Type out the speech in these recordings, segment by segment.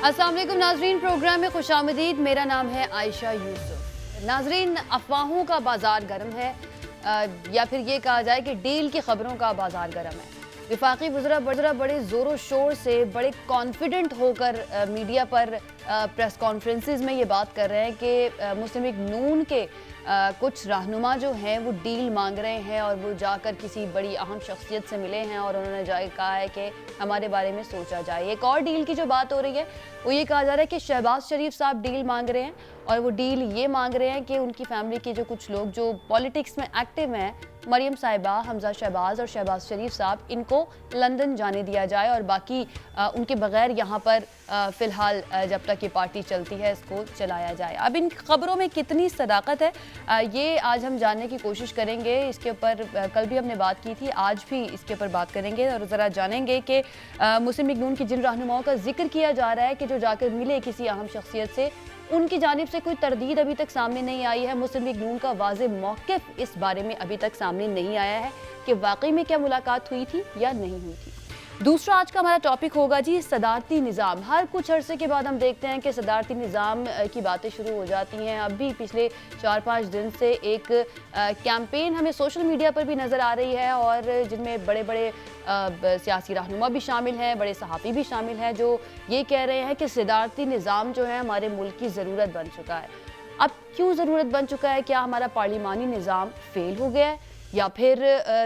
अस्सलाम वालेकुम नाजरीन, प्रोग्राम में खुशामदीद। मेरा नाम है आयशा यूसुफ। नाजरीन, अफवाहों का बाजार गर्म है, या फिर ये कहा जाए कि डील की खबरों का बाजार गर्म है। विफाकी वज़रा बड़े ज़ोरों शोर से, बड़े कॉन्फिडेंट होकर मीडिया पर प्रेस कॉन्फ्रेंसेस में ये बात कर रहे हैं कि मुस्लिम लीग नून के कुछ रहनुमा जो हैं वो डील मांग रहे हैं और वो जाकर किसी बड़ी अहम शख्सियत से मिले हैं और उन्होंने जाकर कहा है कि हमारे बारे में सोचा जाए। एक और डील की जो बात हो रही है वो ये कहा जा रहा है कि शहबाज शरीफ साहब डील मांग रहे हैं और वो डील ये मांग रहे हैं कि उनकी फैमिली के जो कुछ लोग जो पॉलिटिक्स में एक्टिव हैं, मरियम साहिबा, हमजा शहबाज और शहबाज शरीफ साहब, इनको लंदन जाने दिया जाए और बाकी उनके बगैर यहाँ पर फ़िलहाल जब तक ये पार्टी चलती है इसको चलाया जाए। अब इन खबरों में कितनी सदाकत है ये आज हम जानने की कोशिश करेंगे। इसके ऊपर कल भी हमने बात की थी, आज भी इसके ऊपर बात करेंगे और ज़रा जानेंगे कि मुस्लिम लीग नून की जिन रहनुमाओं का जिक्र किया जा रहा है कि जो जाकर मिले किसी अहम शख्सियत से, उनकी जानिब से कोई तरदीद अभी तक सामने नहीं आई है। मुस्लिम लीग नून का वाज़ेह मौक़िफ़ इस बारे में अभी तक सामने नहीं आया है कि वाकई में क्या मुलाकात हुई थी या नहीं हुई थी। दूसरा आज का हमारा टॉपिक होगा जी सदारती निज़ाम। हर कुछ अरसे के बाद हम देखते हैं कि सदारती निज़ाम की बातें शुरू हो जाती हैं। अब भी पिछले 4-5 दिन से एक कैंपेन हमें सोशल मीडिया पर भी नज़र आ रही है और जिनमें बड़े बड़े सियासी रहनुमा भी शामिल हैं, बड़े सहाफ़ी भी शामिल हैं जो ये कह रहे हैं कि सदारती निज़ाम जो है हमारे मुल्क की ज़रूरत बन चुका है। अब क्यों ज़रूरत बन चुका है? क्या हमारा पार्लिमानी निज़ाम फ़ेल हो गया है या फिर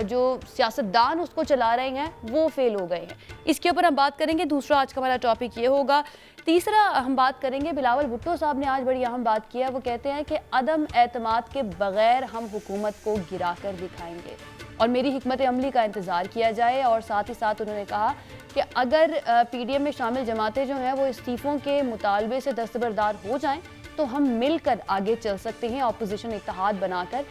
जो सियासतदान उसको चला रहे हैं वो फेल हो गए हैं? इसके ऊपर हम बात करेंगे। दूसरा आज का हमारा टॉपिक ये होगा। तीसरा हम बात करेंगे, बिलावल भुट्टो साहब ने आज बड़ी अहम बात की है। वो कहते हैं कि अदम एतमाद के बगैर हम हुकूमत को गिरा कर दिखाएंगे और मेरी हिकमत अमली का इंतज़ार किया जाए। और साथ ही साथ उन्होंने कहा कि अगर PDM में शामिल जमातें जो हैं वो इस्तीफ़ों के मुतालबे से दस्तबरदार हो जाएँ तो हम मिलकर आगे चल सकते हैं, अपोजिशन इत्तेहाद बनाकर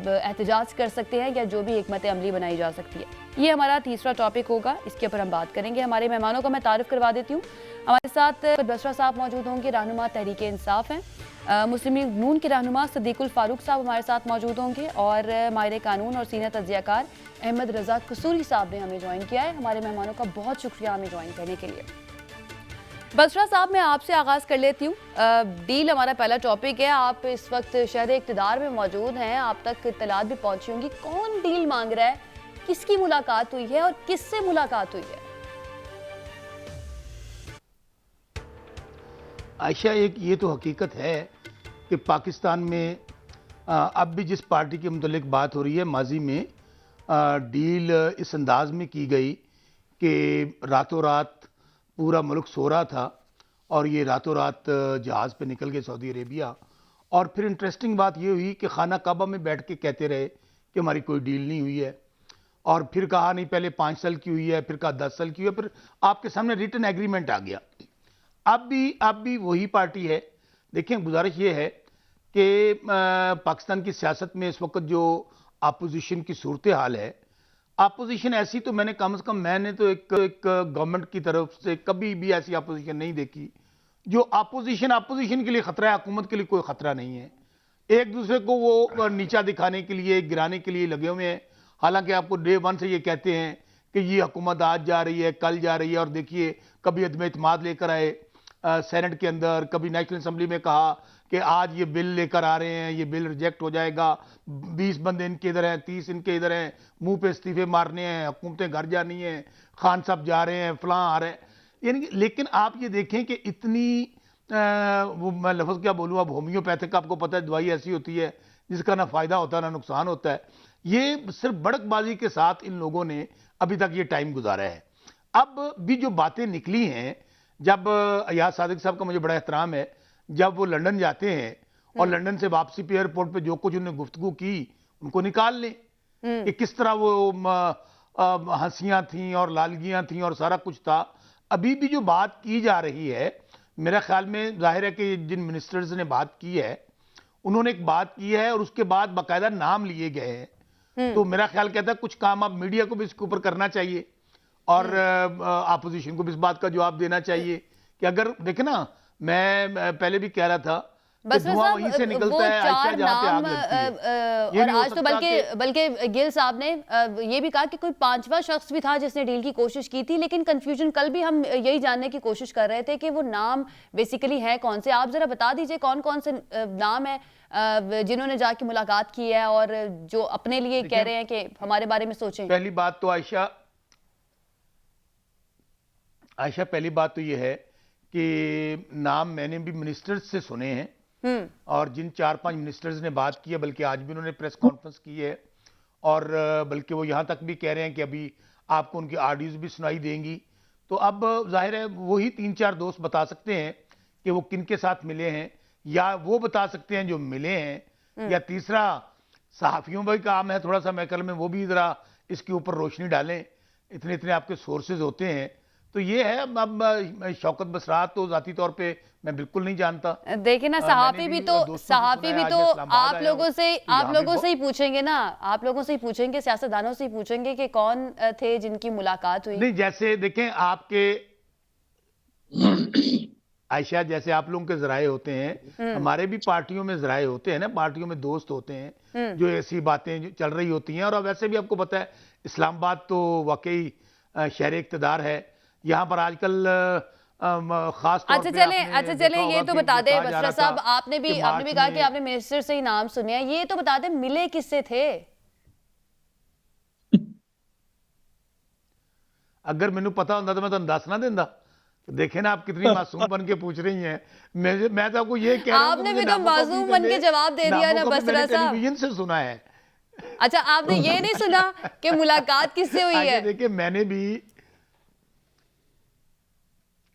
एहतजाज कर सकते हैं या जो भी हिकमत अमली बनाई जा सकती है। ये हमारा तीसरा टॉपिक होगा, इसके ऊपर हम बात करेंगे। हमारे मेहमानों को मैं तारीफ़ करवा देती हूँ। हमारे साथ बसरा साहब मौजूद होंगे, रहनुमा तहरीक इंसाफ हैं। मुस्लिम लीग नून के रहनुमा सदीकुल फारूक साहब हमारे साथ मौजूद होंगे और माहिर कानून और सीनियर तज्ज़ियाकार अहमद रज़ा कसूरी साहब ने हमें ज्वाइन किया है। हमारे मेहमानों का बहुत शुक्रिया हमें ज्वाइन करने के लिए। बसरा साहब, मैं आपसे आगाज़ कर लेती हूँ। डील हमारा पहला टॉपिक है। आप इस वक्त शहर इक़्तिदार में मौजूद हैं, आप तक इत्तलात भी पहुँची होंगी। कौन डील मांग रहा है, किसकी मुलाकात हुई है और किससे मुलाकात हुई है? आयशा, एक ये तो हकीकत है कि पाकिस्तान में अब भी जिस पार्टी के मुतल्लिक बात हो रही है, माजी में डील इस अंदाज में की गई कि रातों रात पूरा मुल्क सो रहा था और ये रातों रात जहाज़ पे निकल गए सऊदी अरेबिया। और फिर इंटरेस्टिंग बात ये हुई कि खाना काबा में बैठ के कहते रहे कि हमारी कोई डील नहीं हुई है, और फिर कहा नहीं पहले 5 साल की हुई है, फिर कहा 10 साल की हुई है, फिर आपके सामने रिटन एग्रीमेंट आ गया। अब भी वही पार्टी है। देखें, गुजारिश ये है कि पाकिस्तान की सियासत में इस वक्त जो अपोजिशन की सूरत हाल है, अपोजिशन ऐसी तो मैंने कम से कम मैंने तो एक गवर्नमेंट की तरफ से कभी भी ऐसी अपोजिशन नहीं देखी। जो अपोजिशन के लिए खतरा है, हुकूमत के लिए कोई खतरा नहीं है। एक दूसरे को वो नीचा दिखाने के लिए, गिराने के लिए लगे हुए हैं। हालांकि आपको डे 1 से ये कहते हैं कि ये हुकूमत आज जा रही है, कल जा रही है, और देखिए कभी अदम एतमाद लेकर आए सेनेट के अंदर, कभी नेशनल असम्बली में कहा कि आज ये बिल लेकर आ रहे हैं, ये बिल रिजेक्ट हो जाएगा, 20 बंदे इनके इधर हैं, 30 इनके इधर हैं, मुंह पे इस्तीफे मारने हैं, हुकूमतें घर जानी है, खान साहब जा रहे हैं, फलां आ रहे हैं। यानी लेकिन आप ये देखें कि इतनी वो मैं लफ्ज़ क्या बोलूँ, अब होम्योपैथिक आपको पता है दवाई ऐसी होती है जिसका ना फ़ायदा होता है ना नुकसान होता है। ये सिर्फ बड़कबाजी के साथ इन लोगों ने अभी तक ये टाइम गुजारा है। अब भी जो बातें निकली हैं, जब अयाज सादिक साहब का मुझे बड़ा एहतराम है, जब वो लंदन जाते हैं और लंदन से वापसी पे एयरपोर्ट पे जो कुछ उन्होंने गुफ्तगू की उनको निकाल लें कि किस तरह वो हंसियां थीं और लालगियां थीं और सारा कुछ था। अभी भी जो बात की जा रही है, मेरा ख्याल में जाहिर है कि जिन मिनिस्टर्स ने बात की है उन्होंने एक बात की है और उसके बाद बाकायदा नाम लिए गए हैं। तो मेरा ख्याल कहता है कुछ काम अब मीडिया को भी इसके ऊपर करना चाहिए और अपोजिशन को भी इस बात का जवाब देना चाहिए कि अगर देखे ना, मैं पहले भी कह रहा था कि बसरा धुआं वहीं से साहब वो निकलता है, आयशा चार जहाँ पे नाम आग लगती है। ये और नहीं हो आज तो सकता कि बल्कि गिल साहब ने ये भी कहा कि कोई पांचवा शख्स भी था जिसने डील की कोशिश की थी, लेकिन कंफ्यूजन कल भी हम यही जानने की कोशिश कर रहे थे कि वो नाम बेसिकली है कौन से। आप जरा बता दीजिए कौन कौन से नाम है जिन्होंने जाके मुलाकात की है और जो अपने लिए कह देखिए, रहे हैं कि हमारे बारे में सोचें। पहली बात तो आयशा आयशा पहली बात तो ये है कि नाम मैंने भी मिनिस्टर्स से सुने हैं, और जिन 4-5 मिनिस्टर्स ने बात की है, बल्कि आज भी उन्होंने प्रेस कॉन्फ्रेंस की है, और बल्कि वो यहाँ तक भी कह रहे हैं कि अभी आपको उनकी ऑडियोज भी सुनाई देंगी। तो अब जाहिर है वही 3-4 दोस्त बता सकते हैं कि वो किन के साथ मिले हैं, या वो बता सकते हैं जो मिले हैं, या तीसरा सहाफ़ियों का भी काम है थोड़ा सा महकल में, वो भी ज़रा इसके ऊपर रोशनी डालें, इतने इतने आपके सोर्सेज होते हैं। तो ये है। अब शौकत बसरात तो ज़ाती तौर पे मैं बिल्कुल नहीं जानता। देखिए ना, मैंने सहाफ़ी भी तो दोस्तों से सुना है, आज मैं इस्लामाबाद आप आया हूँ, तो यहाँ भी लोगों से ही पूछेंगे ना, आप लोगों से ही पूछेंगे, सियासतदानों से ही पूछेंगे कि कौन थे जिनकी मुलाकात हुई। नहीं, जैसे देखें आपके आयशा, जैसे आप लोगों के जराए होते हैं, हमारे भी पार्टियों में जराए होते हैं ना, पार्टियों में दोस्त होते हैं जो ऐसी बातें जो चल रही होती हैं। और अब वैसे भी आपको पता है इस्लामाबाद तो वाकई शहर इक़्तिदार है। यहाँ पर आजकल खास तौर पे आपने देखा ये होगा तो कि बता जो दें कहा जा बसरा रहा साहब, था आपने भी कि कहा कि मार्च आपने मिनिस्टर से ही नाम सुने हैं, ये तो बता दें मिले किससे थे। अगर मैंने पता होता तो मैं तो दस ना देंदा। देखे ना आप कितनी मासूम बन के पूछ रही हैं। मैं तो आपको ये कह रहा हूँ कि आपने मुझे भी तो नामों का मासूम बन के जवाब दे दिया ना नामों का भी बसरा मैंने साहब। टेलीविजन से सुना है। अच्छा, आपने ये नहीं सुना कि मुलाकात किससे हुई आगे है। देखिए, मैंने भी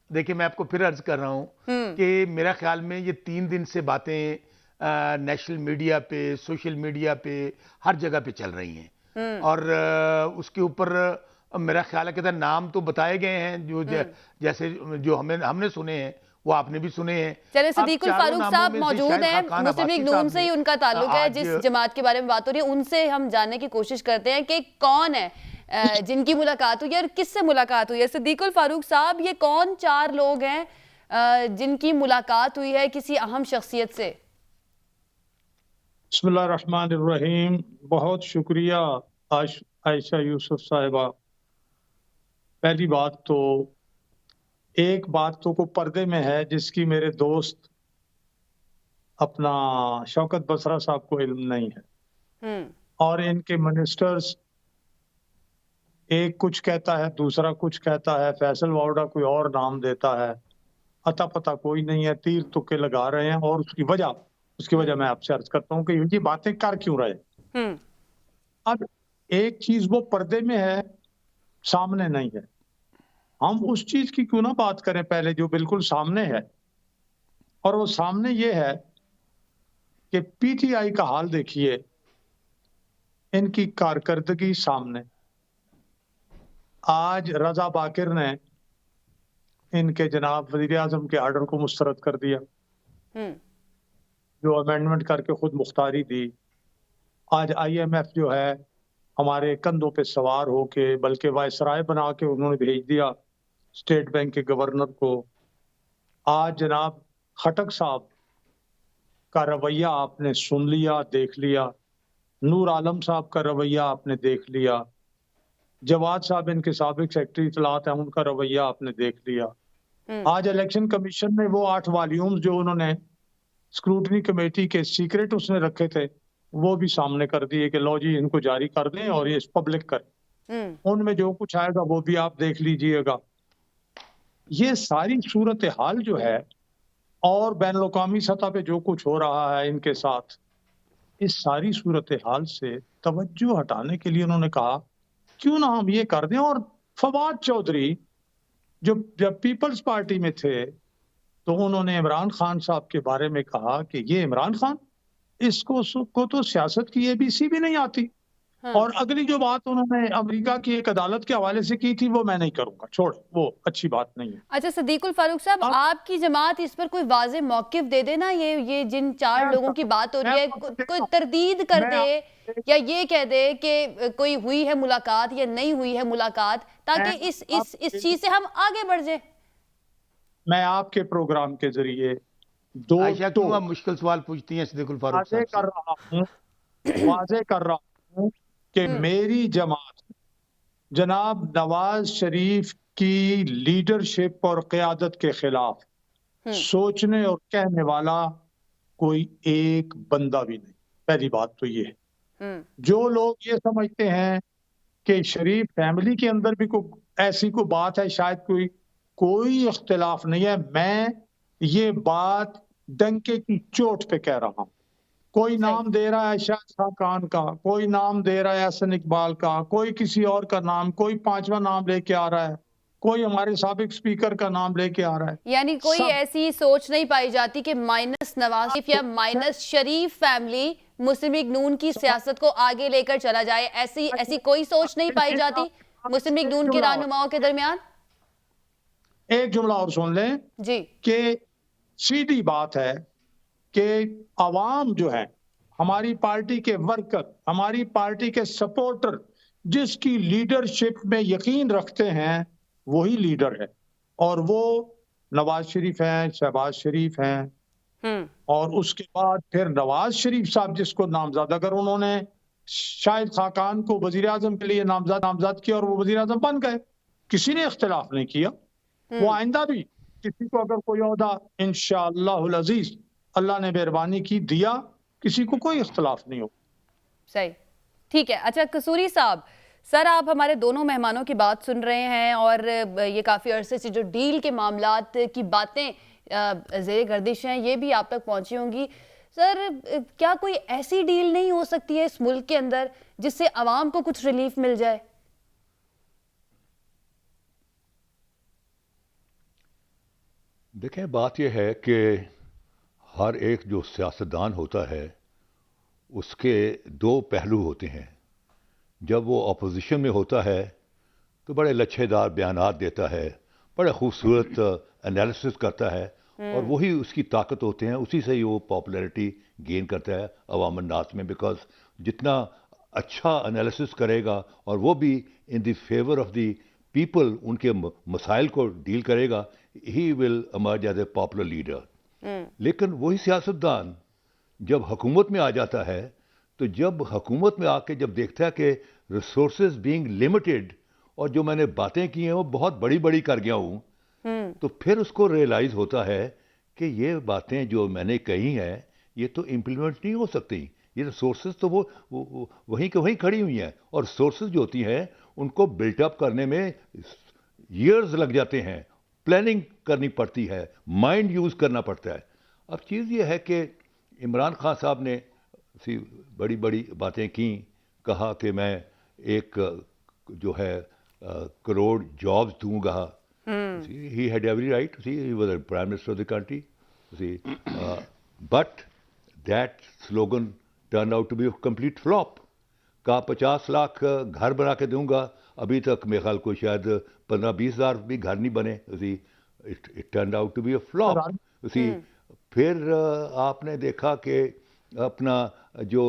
देखिए, मैं आपको फिर अर्ज कर रहा हूँ कि मेरा ख्याल में ये 3 दिन से बातें नेशनल मीडिया पे, सोशल मीडिया पे, हर जगह पे चल रही हैं। और उसके ऊपर मेरा ख्याल है कि नाम तो बताए गए हैं जो जैसे जो हमने सुने हैं, वो आपने भी सुने हैं। चले, सदीकुल फारूक साहब मौजूद हैं, मुस्लिम लीग नून से ही उनका ताल्लुक है, जिस जमात के बारे में बात हो रही है उनसे हम जानने की कोशिश करते हैं कि कौन है जिनकी मुलाकात हुई है और किससे मुलाकात हुई है। सदीकुल फारूक साहब, ये कौन 4 लोग हैं जिनकी मुलाकात हुई है किसी अहम शख्सियत से। बिस्मिल्लाहिर्रहमानिर्रहीम। बहुत शुक्रिया आयशा यूसुफ साहिबा। पहली बात तो एक बात तो को पर्दे में है जिसकी मेरे दोस्त अपना शौकत बसरा साहब को इल्म नहीं है, और इनके मिनिस्टर्स एक कुछ कहता है, दूसरा कुछ कहता है, फैसल वाउडा कोई और नाम देता है, अता पता कोई नहीं है, तीर तुक्के लगा रहे हैं। और उसकी वजह मैं आपसे अर्ज करता हूँ कि ये बातें कर क्यों रहे। अब एक चीज वो पर्दे में है, सामने नहीं है। हम उस चीज की क्यों ना बात करें पहले जो बिल्कुल सामने है। और वो सामने ये है कि पीटीआई का हाल देखिए, इनकी कारकर्दगी सामने। आज रजा बाकिर ने इनके जनाब वजीर आजम के आर्डर को मुस्तरद कर दिया, जो अमेंडमेंट करके खुद मुख्तारी दी। आज IMF जो है हमारे कंधों पे सवार होके, बल्कि वायसराय बना के उन्होंने भेज दिया स्टेट बैंक के गवर्नर को। आज जनाब खटक साहब का रवैया आपने सुन लिया, देख लिया। नूर आलम साहब का रवैया आपने देख लिया। जवाद साहब इनके साबिक सेक्रेटरी इतलात हैं, उनका रवैया आपने देख लिया। आज इलेक्शन कमीशन ने वो 8 वॉल्यूम्स जो उन्होंने स्क्रूटनी कमेटी के सीक्रेट उसने रखे थे, वो भी सामने कर दिए कि लो जी इनको जारी कर दें और ये पब्लिक करें। उनमें जो कुछ आएगा वो भी आप देख लीजिएगा। ये सारी सूरत हाल जो है और बैनुल अक़वामी सतह पे जो कुछ हो रहा है इनके साथ, इस सारी सूरत हाल से तवज्जो हटाने के लिए उन्होंने कहा क्यों ना हम ये कर दें। और फवाद चौधरी जो जब पीपल्स पार्टी में थे तो उन्होंने इमरान खान साहब के बारे में कहा कि ये इमरान खान, इसको तो सियासत की ABC भी नहीं आती। और अगली जो बात उन्होंने अमेरिका की एक अदालत के हवाले से की थी वो मैं नहीं करूंगा, छोड़, वो अच्छी बात नहीं है। अच्छा सदीकुल फारूक साहब, आपकी जमात इस पर कोई वाज़ेह मौक़िफ़ दे देना, ये जिन 4 लोगों की बात हो रही है, कोई तरदीद कर दे या ये कह दे कि कोई हुई है मुलाकात या नहीं हुई है मुलाकात, ताकि इस चीज से हम आगे बढ़ जाए। मैं आपके प्रोग्राम के जरिए दो आयशा तो क्यों आप मुश्किल सवाल पूछती हैं सिद्दीकुल फारूक वाजे साहब कर रहा हूँ वाजे कर रहा हूँ कि मेरी जमात जनाब नवाज शरीफ की लीडरशिप और क़यादत के खिलाफ सोचने और कहने वाला कोई एक बंदा भी नहीं। पहली बात तो ये है। जो लोग ये समझते हैं कि शरीफ फैमिली के अंदर भी कोई ऐसी कोई बात है, शायद कोई इख्तिलाफ नहीं है। मैं ये बात डंके की चोट पे कह रहा हूं। कोई सही नाम दे रहा है शाह खान का, कोई नाम दे रहा है हसन इकबाल का, कोई किसी और का नाम, कोई पांचवा नाम लेके आ रहा है, कोई हमारे साबिक स्पीकर का नाम लेके आ रहा है। यानी कोई सब ऐसी सोच नहीं पाई जाती कि माइनस नवाज शरीफ या माइनस शरीफ फैमिली मुस्लिम लीग नून की सियासत को आगे लेकर चला जाए, ऐसी ऐसी कोई सोच नहीं पाई जाती मुस्लिम लीग नून के रहनुमाओं के दरमियान। एक जुमला और सुन लें जी कि सीधी बात है कि अवाम जो है, हमारी पार्टी के वर्कर, हमारी पार्टी के सपोर्टर जिसकी लीडरशिप में यकीन रखते हैं वही लीडर है, और वो नवाज शरीफ हैं, शहबाज शरीफ हैं, और उसके बाद फिर नवाज शरीफ साहब जिसको नामजद, अगर उन्होंने शाहिद खाकान को वजीर आजम के लिए नामजद किया और वो वजीर आजम बन गए, किसी ने इख्तिलाफ नहीं किया। वो आइंदा भी किसी को अगर कोई ओहदा इंशाअल्लाहुल अजीज अल्लाह ने मेहरबानी की दिया, किसी को कोई इख्तिलाफ नहीं हो। सही, ठीक है। अच्छा कसूरी साहब, सर आप हमारे दोनों मेहमानों की बात सुन रहे हैं और ये काफ़ी अरसे से जो डील के मामलात की बातें ज़ेर गर्दिश हैं ये भी आप तक पहुंची होंगी। सर क्या कोई ऐसी डील नहीं हो सकती है इस मुल्क के अंदर जिससे आवाम को कुछ रिलीफ मिल जाए? देखें, बात यह है कि हर एक जो सियासतदान होता है उसके दो पहलू होते हैं। जब वो अपोजिशन में होता है तो बड़े लच्छेदार बयानात देता है, बड़े खूबसूरत एनालिसिस करता है, और वही उसकी ताकत होते हैं, उसी से ही वो पॉपुलैरिटी गेन करता है अवाम नास में। बिकॉज जितना अच्छा एनालिसिस करेगा और वो भी in the favour of the people, उनके मसाइल को डील करेगा, he will emerge as a popular leader. लेकिन वही सियासतदान जब हुकूमत में आ जाता है, तो जब हुकूमत में आके जब देखता है कि रिसोर्सेज बीइंग लिमिटेड और जो मैंने बातें की हैं वो बहुत बड़ी बड़ी कर गया हूँ, तो फिर उसको रियलाइज होता है कि ये बातें जो मैंने कही हैं ये तो इम्प्लीमेंट नहीं हो सकती। ये रिसोर्सेज तो वो वहीं के वहीं खड़ी हुई हैं, और रिसोर्सेज जो होती हैं उनको बिल्टअप करने में ईयर्स लग जाते हैं, प्लानिंग करनी पड़ती है, माइंड यूज करना पड़ता है। अब चीज़ ये है कि इमरान खान साहब ने बड़ी बड़ी बातें की, कहा कि मैं एक जो है करोड़ जॉब्स दूंगा। He had every right, he was the prime minister of the country, but that slogan turn out to be complete flop. का 50 लाख घर बना के दूंगा, अभी तक मेरे ख्याल को शायद 15-20 हज़ार भी घर नहीं बने। It turn out to be a flop. फिर आपने देखा कि अपना जो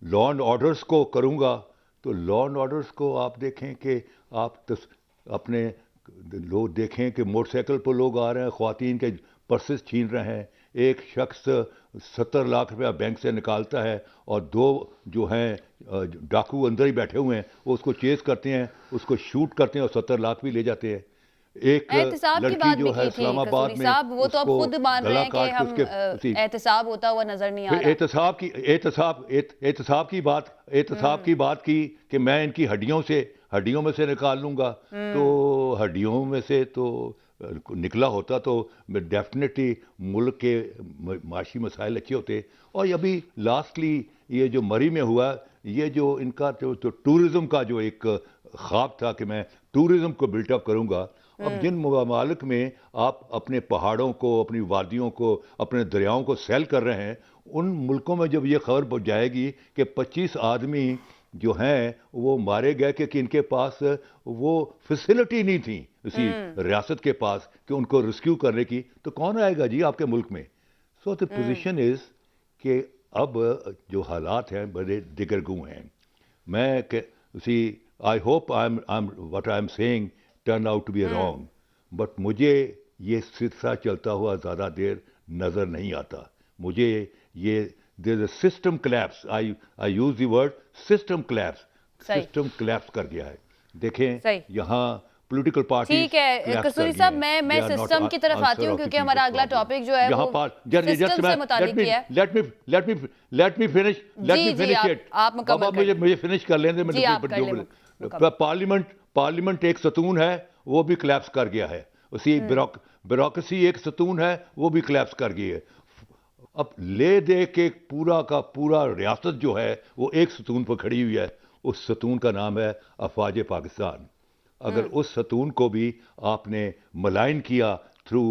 लॉ एंड ऑर्डर्स को करूंगा, तो लॉ एंड ऑर्डर्स को आप देखें कि आप अपने लोग देखें कि मोटरसाइकिल पर लोग आ रहे हैं, ख्वातीन के पर्सेस छीन रहे हैं, एक शख्स 70 लाख रुपया बैंक से निकालता है और दो जो हैं डाकू अंदर ही बैठे हुए हैं, वो उसको चेस करते हैं, उसको शूट करते हैं और 70 लाख भी ले जाते हैं। एक लड़की जो है इस्लामाबाद में, वो तो अब खुद मान रहे हैं कि हम एहतसाब होता हुआ नजर नहीं आ रहा। एहतसाब की बात की कि मैं इनकी हड्डियों में से निकाल लूंगा, तो हड्डियों में से तो निकला होता तो डेफिनेटली मुल्क के माशी मसाइल अच्छे होते। और अभी लास्टली ये जो मरी में हुआ, ये जो इनका जो टूरिज्म का जो एक ख्वाब था कि मैं टूरिज्म को बिल्टअप करूंगा, अब जिन ममालिक में आप अपने पहाड़ों को, अपनी वादियों को, अपने दरियाओं को सेल कर रहे हैं, उन मुल्कों में जब ये खबर पहुंच जाएगी कि 25 आदमी जो हैं वो मारे गए कि इनके पास वो फैसिलिटी नहीं थी उसी रियासत के पास कि उनको रेस्क्यू करने की, तो कौन आएगा जी आपके मुल्क में? सो द पोजीशन इज कि अब जो हालात हैं बड़े दिगरगू हैं। मैं I hope what I am saying turn out to be wrong, but मुझे ये सिलसिला चलता हुआ ज़्यादा देर नज़र नहीं आता। मुझे ये there is a system collapse, I use the word system collapse, सही। सिस्टम क्लैप्स कर गया है। देखें सही। यहाँ पॉलिटिकल पार्टी ठीक है कसूरी साहब, मैं सिस्टम की तरफ आती हूँ क्योंकि हमारा अगला टॉपिक जो है वो सिस्टम से मुतालिक ही है। Let me finish it. आप मुकम्मल बाबा मुझे फिनिश कर लेने जी, आप कर लें मुकम्मल। पार्लियामेंट एक सतून है, वो भी क्लैप्स कर गया है। उसी ब्यूरोक्रेसी एक सतून है, वो भी क्लैप्स कर गई है। अब ले दे के पूरा का पूरा रियासत जो है वो एक सतून पर खड़ी हुई है। उस सतून का नाम है अफवाज पाकिस्तान। अगर उस सतून को भी आपने मलाइन किया through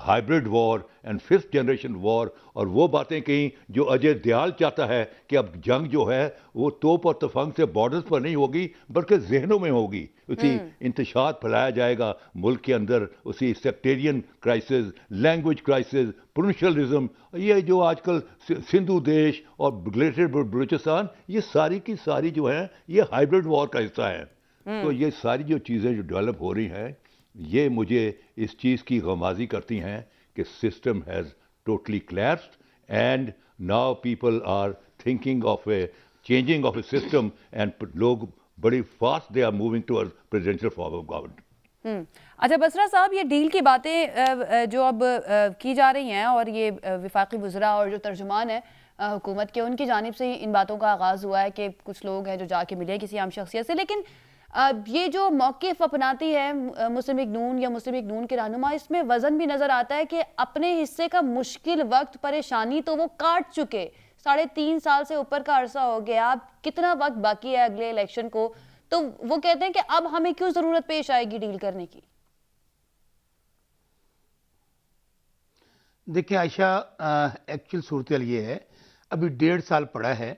hybrid war and fifth generation war, और वो बातें कहीं जो अजय दयाल चाहता है कि अब जंग जो है वो तोप और तफंग से बॉर्डर्स पर नहीं होगी बल्कि जहनों में होगी, उसी इंतशार फैलाया जाएगा मुल्क के अंदर, उसी सेक्टेरियन क्राइसिस, लैंग्वेज क्राइसिस, प्रोविंशियलिज्म, ये जो आजकल सिंधु देश और ग्रेटर बलूचिस्तान, ये सारी की सारी जो है ये हाइब्रिड वॉर का हिस्सा है। तो ये सारी जो चीज़ें जो डेवलप हो रही हैं, ये मुझे इस चीज़ की गमाजी करती हैं कि system has totally collapsed and now people are thinking of a changing of a system and लोग बड़ी fast they are moving towards presidential form of government. अच्छा बसरा साहब, ये डील की बातें जो अब की जा रही हैं और ये विफाकी वज़रा और जो तर्जुमान है हुकूमत के, उनकी जानिब से इन बातों का आगाज़ हुआ है कि कुछ लोग हैं जो जाके मिले किसी आम शख्सियत से, लेकिन ये जो मौक़िफ़ अपनाती है मुस्लिम लीग नून या मुस्लिम लीग नून के रहनुमा, इसमें वज़न भी नज़र आता है कि अपने हिस्से का मुश्किल वक्त, परेशानी तो वो काट चुके, 3.5 साल से ऊपर का अरसा हो गया, अब कितना वक्त बाकी है अगले इलेक्शन को, तो वो कहते हैं कि अब हमें क्यों ज़रूरत पेश आएगी डील करने की। देखिए आयशा, एक्चुअल सूरत ये है, अभी 1.5 साल पड़ा है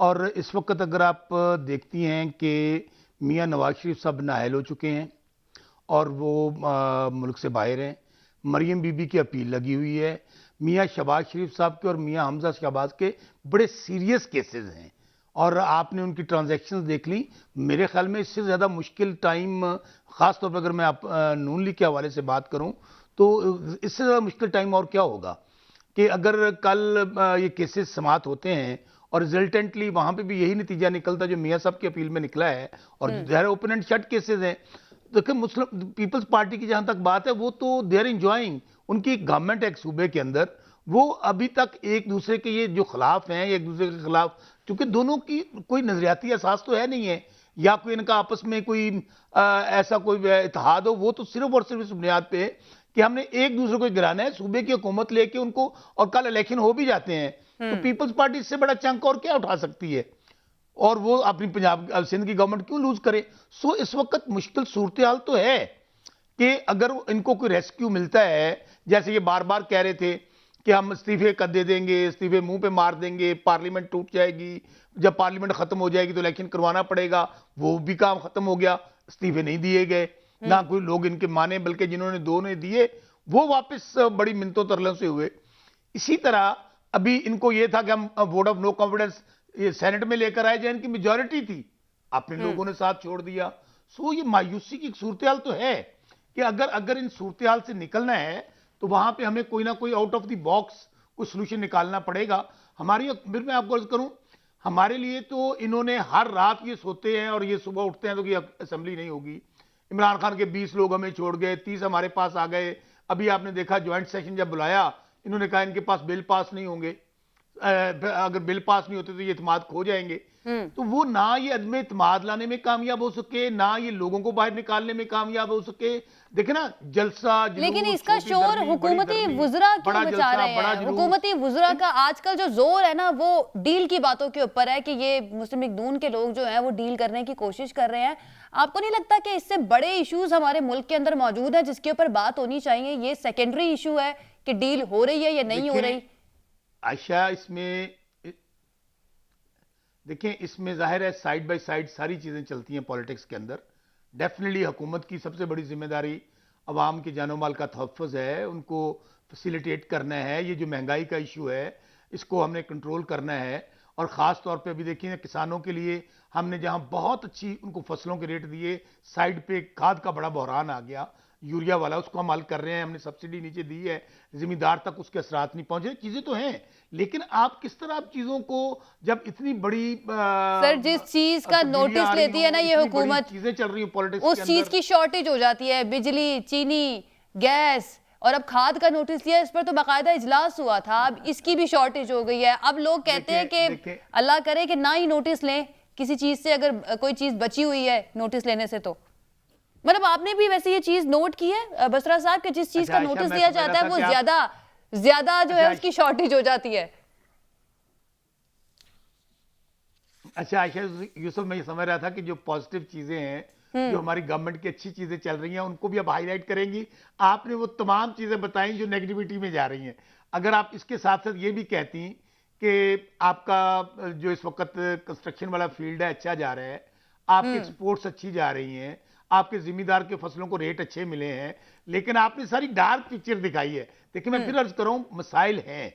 और इस वक्त अगर आप देखती हैं कि मियां नवाज शरीफ साहब नाअहल हो चुके हैं और वो मुल्क से बाहर हैं, मरियम बीबी की अपील लगी हुई है, मियां शहबाज शरीफ साहब के और मियां हमजा शहबाज के बड़े सीरियस केसेस हैं और आपने उनकी ट्रांजैक्शंस देख ली। मेरे ख्याल में इससे ज़्यादा मुश्किल टाइम, ख़ास तौर पर अगर मैं आप नून लीग के हवाले से बात करूं तो इससे ज़्यादा मुश्किल टाइम और क्या होगा कि अगर कल ये केसेस समाप्त होते हैं और रिजल्टेंटली वहां पे भी यही नतीजा निकलता जो मियां साहब की अपील में निकला है और ज़ाहिर ओपन एंड शट केसेस हैं। देखिए मुस्लिम पीपल्स पार्टी की जहां तक बात है, वो तो दे आर एंजॉइंग, उनकी गवर्नमेंट है एक सूबे के अंदर, वो अभी तक एक दूसरे के ये जो खिलाफ हैं, एक दूसरे के खिलाफ, क्योंकि दोनों की कोई नजरियाती असास तो है नहीं है या कोई इनका आपस में कोई ऐसा कोई इत्तेहाद हो, वो तो सिर्फ और सिर्फ इस बुनियाद पे है कि हमने एक दूसरे को गिराना है, सूबे की हुकूमत लेके उनको, और कल इलेक्शन हो भी जाते हैं तो पीपल्स पार्टी इससे बड़ा चंक और क्या उठा सकती है, और वो अपनी पंजाब सिंध की गवर्नमेंट क्यों लूज करे। सो इस वक्त मुश्किल सूरत हाल तो है कि अगर इनको कोई रेस्क्यू मिलता है, जैसे ये बार बार कह रहे थे कि हम इस्तीफे कर दे देंगे, इस्तीफे मुंह पे मार देंगे, पार्लियामेंट टूट जाएगी, जब पार्लियामेंट खत्म हो जाएगी तो इलेक्शन करवाना पड़ेगा, वो भी काम खत्म हो गया, इस्तीफे नहीं दिए गए, ना कोई लोग इनके माने, बल्कि जिन्होंने दो ने दिए वो वापस बड़ी मिन्नतों तरलों से हुए। इसी तरह अभी इनको ये था कि हम वोट ऑफ नो कॉन्फिडेंस ये सेनेट में लेकर आए, जिनकी मेजॉरिटी थी, अपने लोगों ने साथ छोड़ दिया। सो ये मायूसी की सूरत हाल तो है कि अगर इन सूरत हाल से निकलना है तो वहां पे हमें कोई ना कोई आउट ऑफ द बॉक्स कोई सोल्यूशन निकालना पड़ेगा। हमारी, फिर मैं आपको अर्ज करूं, हमारे लिए तो इन्होंने हर रात ये सोते हैं और ये सुबह उठते हैं तो कि असेंबली नहीं होगी, इमरान खान के 20 लोग हमें छोड़ गए, 30 हमारे पास आ गए, अभी आपने देखा ज्वाइंट सेशन जब बुलाया इन्होंने कहा इनके पास बिल पास नहीं होंगे, अगर बिल पास नहीं होते तो ये इत्मीनान खो जाएंगे। तो वो ना ये अदम इत्मीनान लाने में कामयाब हो सके, ना ये लोगों को बाहर निकालने में कामयाब हो सके। देखे ना जलसा, लेकिन इसका शोर हुकूमती वुज़रा क्यों मचा रहे हैं? हुकूमती वुज़रा का आजकल जो जोर है ना वो डील की बातों के ऊपर है कि ये मुस्लिम लीग नून के लोग जो हैं वो डील करने की कोशिश कर रहे हैं। आपको नहीं लगता कि इससे बड़े इश्यूज हमारे मुल्क के अंदर मौजूद हैं जिसके ऊपर बात होनी चाहिए? ये सेकेंडरी इशू है कि डील हो रही है या नहीं हो रही। आयशा, इसमें देखें, इसमें जाहिर है साइड बाय साइड सारी चीजें चलती हैं पॉलिटिक्स के अंदर। डेफिनेटली हुकूमत की सबसे बड़ी जिम्मेदारी अवाम के जानो माल का तहफ़्फ़ुज़ है, उनको फैसिलिटेट करना है। ये जो महंगाई का इशू है इसको हमने कंट्रोल करना है, और ख़ास तौर पे अभी देखिए किसानों के लिए हमने जहां बहुत अच्छी उनको फसलों के रेट दिए, साइड पे खाद का बड़ा बहरान आ गया। यूरिया वाला, उसको हम हल कर रहे हैं, हमने सब्सिडी नीचे दी है, जिम्मेदार तक उसके असरात नहीं पहुंचे, चीजें तो हैं, लेकिन आप किस तरह आप चीजों को जब इतनी बड़ी सर जिस चीज का नोटिस लेती है ना ये हुकूमत, चीजें चल रही हैं पॉलिटिक्स उस चीज की शॉर्टेज हो जाती है, बिजली, चीनी, गैस, और अब खाद का नोटिस लिया, इस पर तो बाकायदा इजलास हुआ था, अब इसकी भी शॉर्टेज हो गई है। अब लोग कहते हैं कि अल्लाह करे कि ना ही नोटिस लें किसी चीज से, अगर कोई चीज बची हुई है नोटिस लेने से। तो मतलब आपने भी वैसे ये चीज नोट की है बसरा साहब कि जिस चीज का नोटिस दिया जाता है वो ज्यादा जो है उसकी शॉर्टेज हो जाती है। अच्छा आयशा यूसुफ, मैं ये समझ रहा था कि जो पॉजिटिव चीजें हैं, जो हमारी गवर्नमेंट की अच्छी चीजें चल रही हैं, उनको भी आप हाईलाइट करेंगी। आपने वो तमाम चीजें बताई जो नेगेटिविटी में जा रही हैं। अगर आप इसके साथ साथ ये भी कहती कि आपका जो इस वक्त कंस्ट्रक्शन वाला फील्ड है अच्छा जा रहा है, आपकी एक्सपोर्ट्स अच्छी जा रही हैं, आपके जिम्मेदार के फसलों को रेट अच्छे मिले हैं, लेकिन आपने सारी डार्क पिक्चर दिखाई है। देखिए मैं फिर अर्ज करूं, मसाइल हैं,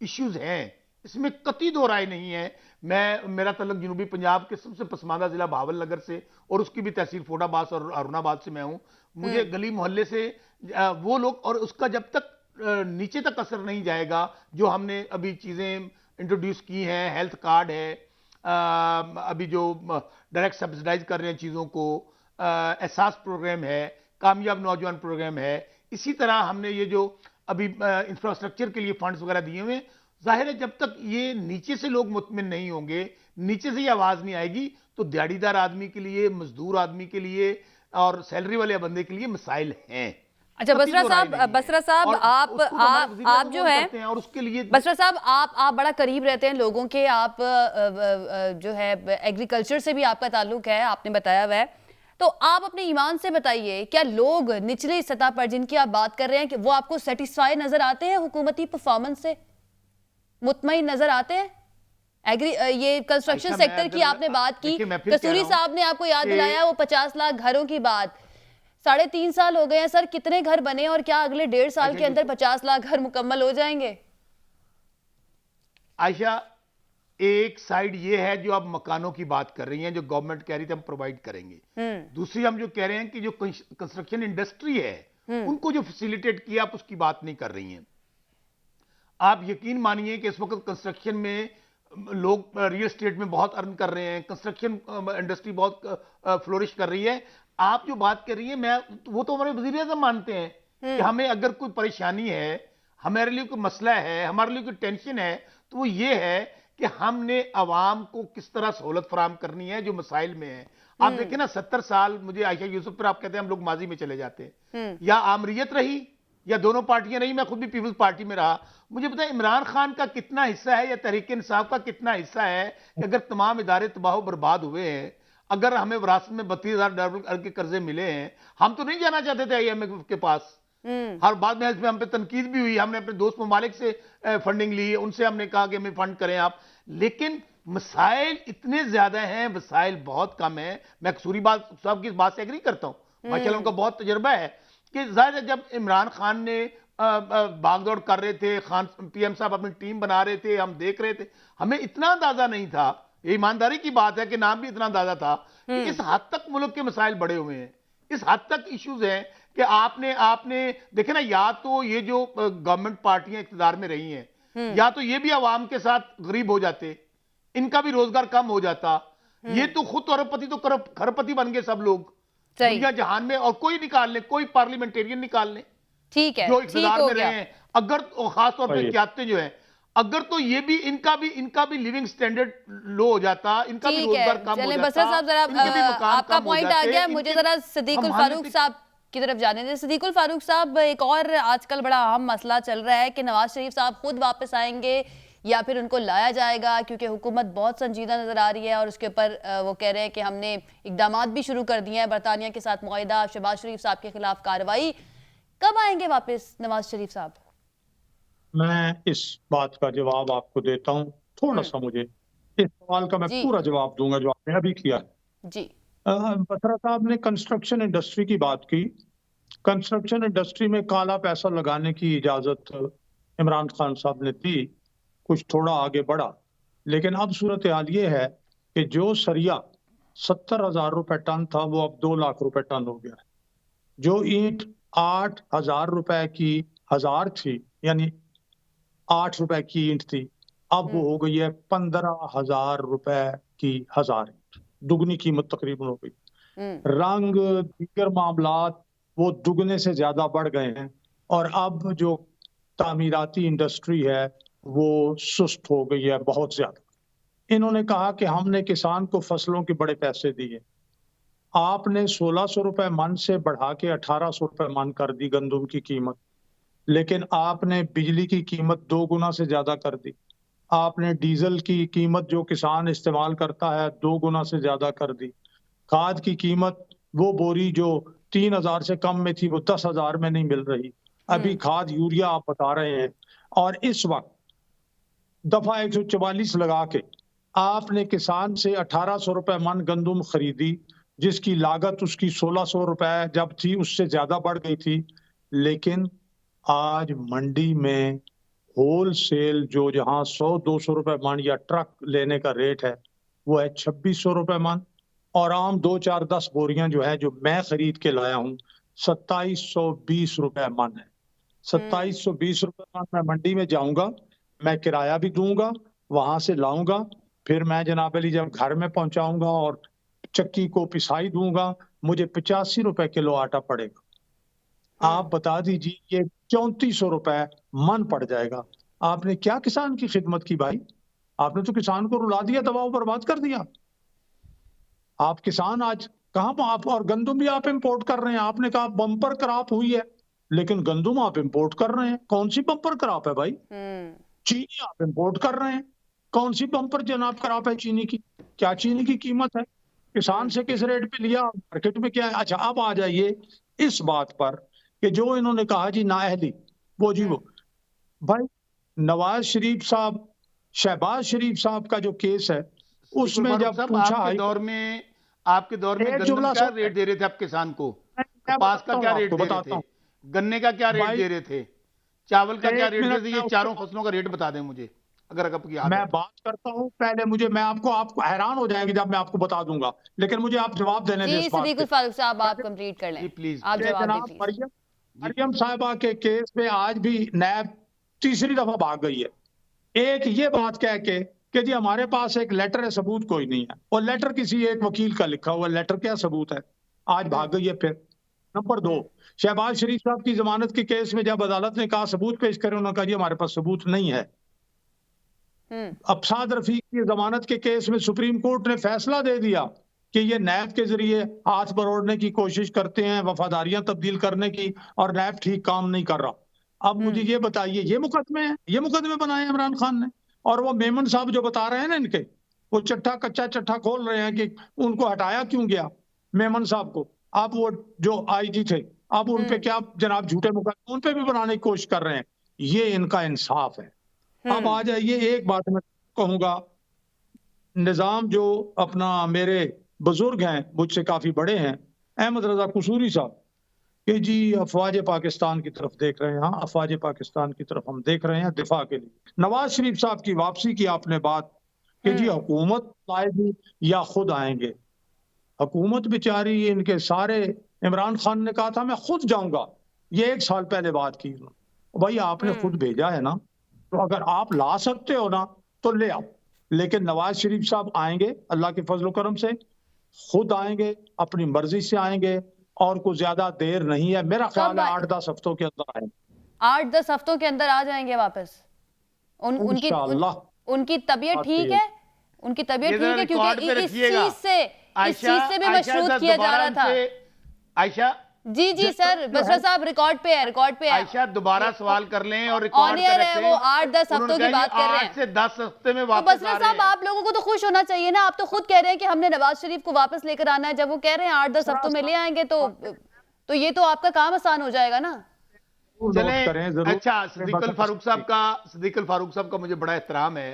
इश्यूज हैं, इसमें कतई दो राय नहीं है। मेरा तल्लुक जनूबी पंजाब के सबसे पसमानदा जिला भावल नगर से और उसकी भी तहसील फोडाबाद और अरुणाबाद से मैं हूं। मुझे गली मोहल्ले से वो लोग, और उसका जब तक नीचे तक असर नहीं जाएगा, जो हमने अभी चीजें इंट्रोड्यूस की हैं, हेल्थ कार्ड है, अभी जो डायरेक्ट सब्सिडाइज कर रहे हैं चीजों को, एहसास प्रोग्राम है, कामयाब नौजवान प्रोग्राम है, इसी तरह हमने ये जो अभी इंफ्रास्ट्रक्चर के लिए फंड्स वगैरह दिए हुए। जाहिर है जब तक ये नीचे से लोग मुतमिन नहीं होंगे, नीचे से ये आवाज नहीं आएगी, तो दिहाड़ीदार आदमी के लिए, मजदूर आदमी के लिए और सैलरी वाले बंदे के लिए मसाइल हैं। अच्छा बसरा साहब आप जो है, और उसके लिए बसरा साहब आप बड़ा करीब रहते हैं लोगों के, आप जो है एग्रीकल्चर से भी आपका ताल्लुक है, आपने बताया हुआ है, तो आप अपने ईमान से बताइए, क्या लोग निचली सतह पर जिनकी आप बात कर रहे हैं कि वो आपको सेटिस्फाई नजर आते हैं हुकूमती परफॉर्मेंस से, मुतमईन नजर आते हैं? ये कंस्ट्रक्शन सेक्टर की आपने बात की, कसूरी साहब ने आपको याद दिलाया वो 50 लाख घरों की बात। 3.5 साल हो गए हैं सर, कितने घर बने और क्या अगले 1.5 साल के अंदर 50 लाख घर मुकम्मल हो जाएंगे? आयशा, एक साइड ये है जो आप मकानों की बात कर रही हैं, जो गवर्नमेंट कह रही थी हम प्रोवाइड करेंगे। दूसरी हम जो कह रहे हैं कि जो कंस्ट्रक्शन इंडस्ट्री है उनको जो फैसिलिटेट किया, आप उसकी बात नहीं कर रही हैं। आप यकीन मानिए कि इस वक्त कंस्ट्रक्शन में लोग रियल एस्टेट में बहुत अर्न कर रहे हैं, कंस्ट्रक्शन इंडस्ट्री बहुत फ्लोरिश कर रही है। आप जो बात कर रही है, मैं वो तो हमारे वजीर आज़म मानते हैं कि हमें अगर कोई परेशानी है, हमारे लिए कोई मसला है, हमारे लिए कोई टेंशन है, तो वो ये है कि हमने अवाम को किस तरह सहूलत फराम करनी है जो मसाइल में है। आप देखें ना, 70 साल, मुझे आयशा यूसुफ पर आप कहते हैं हम लोग माजी में चले जाते हैं, या आमरीयत रही या दोनों पार्टियां रही, मैं खुद भी पीपल्स पार्टी में रहा। मुझे पता है इमरान खान का कितना हिस्सा है या तहरीक इंसाफ का कितना हिस्सा है कि अगर तमाम इदारे तबाह बर्बाद हुए हैं, अगर हमें विरासत में $32,000 के कर्जे मिले हैं, हम तो नहीं जाना चाहते थे IMF के पास। हर बाद में हम पे तनकीद भी हुई, हमने अपने दोस्त ममालिक से फंडिंग ली, उनसे हमने कहा कि हमें फंड करें आप, लेकिन मसाइल इतने ज्यादा हैं, वसाइल बहुत कम है। मैं कसूरी साहब की इस बात से एग्री करता हूं, माशाल्लाह उनका बहुत तजर्बा है कि जाहिर है जब इमरान खान ने भागदौड़ कर रहे थे, खान PM साहब अपनी टीम बना रहे थे, हम देख रहे थे, हमें इतना अंदाजा नहीं था, ये ईमानदारी की बात है कि नाम भी इतना अंदाजा था कि इस हद तक मुल्क के मसाइल बड़े हुए हैं, इस हद तक इश्यूज हैं कि आपने देखे ना, या तो ये जो गवर्नमेंट पार्टियां इख्तिदार में रही हैं, या तो ये भी अवाम के साथ गरीब हो जाते, इनका भी रोजगार कम हो जाता, ये तो खुद अरबपति तो खरबपति बन गए सब लोग दुनिया जहान में, और कोई निकाल ले, कोई पार्लियामेंटेरियन निकाल ले, ठीक है, जो इख्तिदार में रहे हैं, अगर खास तौर पर क्यादतें जो है, अगर तो ये भी इनका भी लिविंग स्टैंडर्ड लो हो जाता, इनका भी रोजगार कम हो जाता। बसरा साहब जरा आपका पॉइंट आ गया, मुझे जरा सिद्दीकुल फारूक साहब की तरफ जाने दें। सिद्दीकुल फारूक साहब, एक और आजकल बड़ा अहम मसला चल रहा है कि नवाज शरीफ साहब खुद वापस आएंगे या फिर उनको लाया जाएगा, क्योंकि हुकूमत बहुत संजीदा नजर आ रही है और उसके ऊपर वो कह रहे हैं कि हमने इकदामात भी शुरू कर दिए हैं, बरतानिया के साथ मुआहिदा, शहबाज शरीफ साहब के खिलाफ कार्रवाई। कब आएंगे वापस नवाज शरीफ साहब? मैं इस बात का जवाब आपको देता हूं, थोड़ा सा मुझे इस सवाल का मैं पूरा जवाब दूंगा जो आपने अभी किया है जी। बसरा साहब ने कंस्ट्रक्शन इंडस्ट्री की बात की। कंस्ट्रक्शन इंडस्ट्री में काला पैसा लगाने की इजाजत इमरान खान साहब ने दी, कुछ थोड़ा आगे बढ़ा, लेकिन अब सूरत हाल ये है कि जो सरिया 70,000 रुपए टन था वो अब 2 लाख रुपए टन हो गया है। जो ईंट 8,000 रुपए की 1000 थी, यानी 8 रुपए की ईंट थी, अब वो हो गई है 15,000 रुपए की 1000 ईंट, दुगनी कीमत तकरीबन हो गई। रंग दीगर मामलात वो दुगने से ज्यादा बढ़ गए हैं और अब जो तामीराती इंडस्ट्री है वो सुस्त हो गई है बहुत ज्यादा। इन्होंने कहा कि हमने किसान को फसलों के बड़े पैसे दिए, आपने 1600 रुपए मन से बढ़ा के 1800 रुपए मन कर दी गंदम की कीमत, लेकिन आपने बिजली की कीमत 2 गुना से ज्यादा कर दी, आपने डीजल की कीमत जो किसान इस्तेमाल करता है 2 गुना से ज्यादा कर दी, खाद की कीमत वो बोरी जो 3,000 से कम में थी वो 10,000 में नहीं मिल रही, अभी खाद यूरिया आप बता रहे हैं, और इस वक्त दफा 144 लगा के आपने किसान से 1800 रुपए मन गंदम खरीदी, जिसकी लागत उसकी 1600 रुपए जब थी उससे ज्यादा बढ़ गई थी, लेकिन आज मंडी में होल सेल जो जहां 100-200 रुपए मन या ट्रक लेने का रेट है वो है 2600 रुपए मन, और आम 2-4-10 बोरियां जो है जो मैं खरीद के लाया हूं 2720 रुपए मन है। 2720 रुपए मन मैं मंडी में जाऊंगा, मैं किराया भी दूंगा, वहां से लाऊंगा, फिर मैं जनाब अली जब घर में पहुंचाऊंगा और चक्की को पिसाई दूंगा, मुझे 85 रुपए किलो आटा पड़ेगा। आप बता दीजिए ये 3400 रुपए मन पड़ जाएगा। आपने क्या किसान की खिदमत की भाई? आपने तो किसान को रुला दिया, दबाव बर्बाद कर दिया। आप किसान आज कहां आप, और गंदम भी आप इंपोर्ट कर रहे हैं। आपने कहा बम्पर क्रॉप हुई है, लेकिन गंदम आप इंपोर्ट कर रहे हैं। कौन सी बम्पर क्रॉप है भाई? चीनी आप इंपोर्ट कर रहे हैं। कौन सी बम्पर जनाब क्रॉप है चीनी की? क्या चीनी की कीमत है? किसान से किस रेट पे लिया, मार्केट में क्या है? अच्छा, अब आ जाइए इस बात पर कि जो इन्होंने कहा जी नाअहली, वो जी वो भाई नवाज शरीफ साहब, शहबाज शरीफ साहब का जो केस है उसमें जब पूछा आपके दौर में गन्ने का रेट दे रहे थे आप किसान को, कपास का क्या रेट दे रहे थे, गन्ने का क्या रेट दे रहे थे, चावल का क्या रेट दे रहे थे? ये चारों फसलों का रेट बता दें मुझे, अगर आपकी याद है। मैं बात करता हूं पहले, मुझे मैं आपको हैरान हो जाएंगे जब मैं आपको बता दूंगा, लेकिन मुझे आप जवाब देने दें इस बात पे। फारूक साहब आप कंप्लीट कर लें प्लीज, आप जवाब दीजिए। मरियम साहिबा के केस में आज भी नैब तीसरी दफा भाग गई है। एक ये बात कह के कि जी हमारे पास एक लेटर है, सबूत कोई नहीं है, और लेटर किसी एक वकील का लिखा हुआ लेटर, क्या सबूत है? आज भाग गई है फिर। नंबर 2, शहबाज शरीफ साहब की जमानत के केस में जब अदालत ने कहा सबूत पेश करें, उन्होंने कहा जी हमारे पास सबूत नहीं है। अफसाद रफीक की जमानत के केस में सुप्रीम कोर्ट ने फैसला दे दिया कि ये नैब के जरिए हाथ बरोड़ने की कोशिश करते हैं, वफादारियां तब्दील करने की, और नैब ठीक काम नहीं कर रहा। अब मुझे ये बताइए, ये मुकदमे हैं, ये मुकदमे बनाए इमरान खान ने, और वो मेमन साहब जो बता रहे हैं ना इनके, वो कच्चा चट्टा खोल रहे हैं कि उनको हटाया क्यों गया मेमन साहब को। अब वो जो आईजी थे, अब उन पे क्या जनाब झूठे मुकदमे उन पे भी बनाने की कोशिश कर रहे हैं। ये इनका इंसाफ है। अब आ जाइए, एक बात मैं कहूंगा, निजाम जो अपना मेरे बुजुर्ग हैं, मुझसे काफी बड़े हैं, अहमद रजा कसूरी साहब, कि जी अफवाज पाकिस्तान की तरफ देख रहे हैं। हाँ, अफवाज पाकिस्तान की तरफ हम देख रहे हैं दिफा के लिए। नवाज शरीफ साहब की वापसी की आपने बात कि जी हुकूमत आएगी या खुद आएंगे। हुकूमत बेचारी, इनके सारे, इमरान खान ने कहा था मैं खुद जाऊंगा, ये 1 साल पहले बात की। भाई आपने खुद भेजा है ना, तो अगर आप ला सकते हो ना तो ले आओ, लेकिन नवाज शरीफ साहब आएंगे अल्लाह के फजल करम से, खुद आएंगे, अपनी मर्जी से आएंगे, और कुछ ज्यादा देर नहीं है, मेरा ख्याल है 8-10 हफ्तों के अंदर आएंगे। 8-10 हफ्तों के अंदर आ जाएंगे वापस। उनकी तबीयत ठीक है, उनकी तबीयत ठीक है, क्योंकि इस चीज से भी मशरूत किया जा रहा था। आयशा जी सर, बसरा साहब रिकॉर्ड पे है। आयशा दोबारा सवाल कर लें और रिकॉर्ड पे रखें। वो 8-10 हफ्तों की बात कर रहे हैं। 8 से 10 हफ्ते में वापस तो बसरा साहब, आप लोगों को तो खुश होना चाहिए ना, आप तो खुद कह रहे हैं कि हमने नवाज शरीफ को वापस लेकर आना है। जब वो कह रहे हैं 8-10 हफ्तों में ले आएंगे, तो ये तो आपका काम आसान हो जाएगा ना। चलें, अच्छा, सदीकुल फारूक साहब का मुझे बड़ा एहतराम है।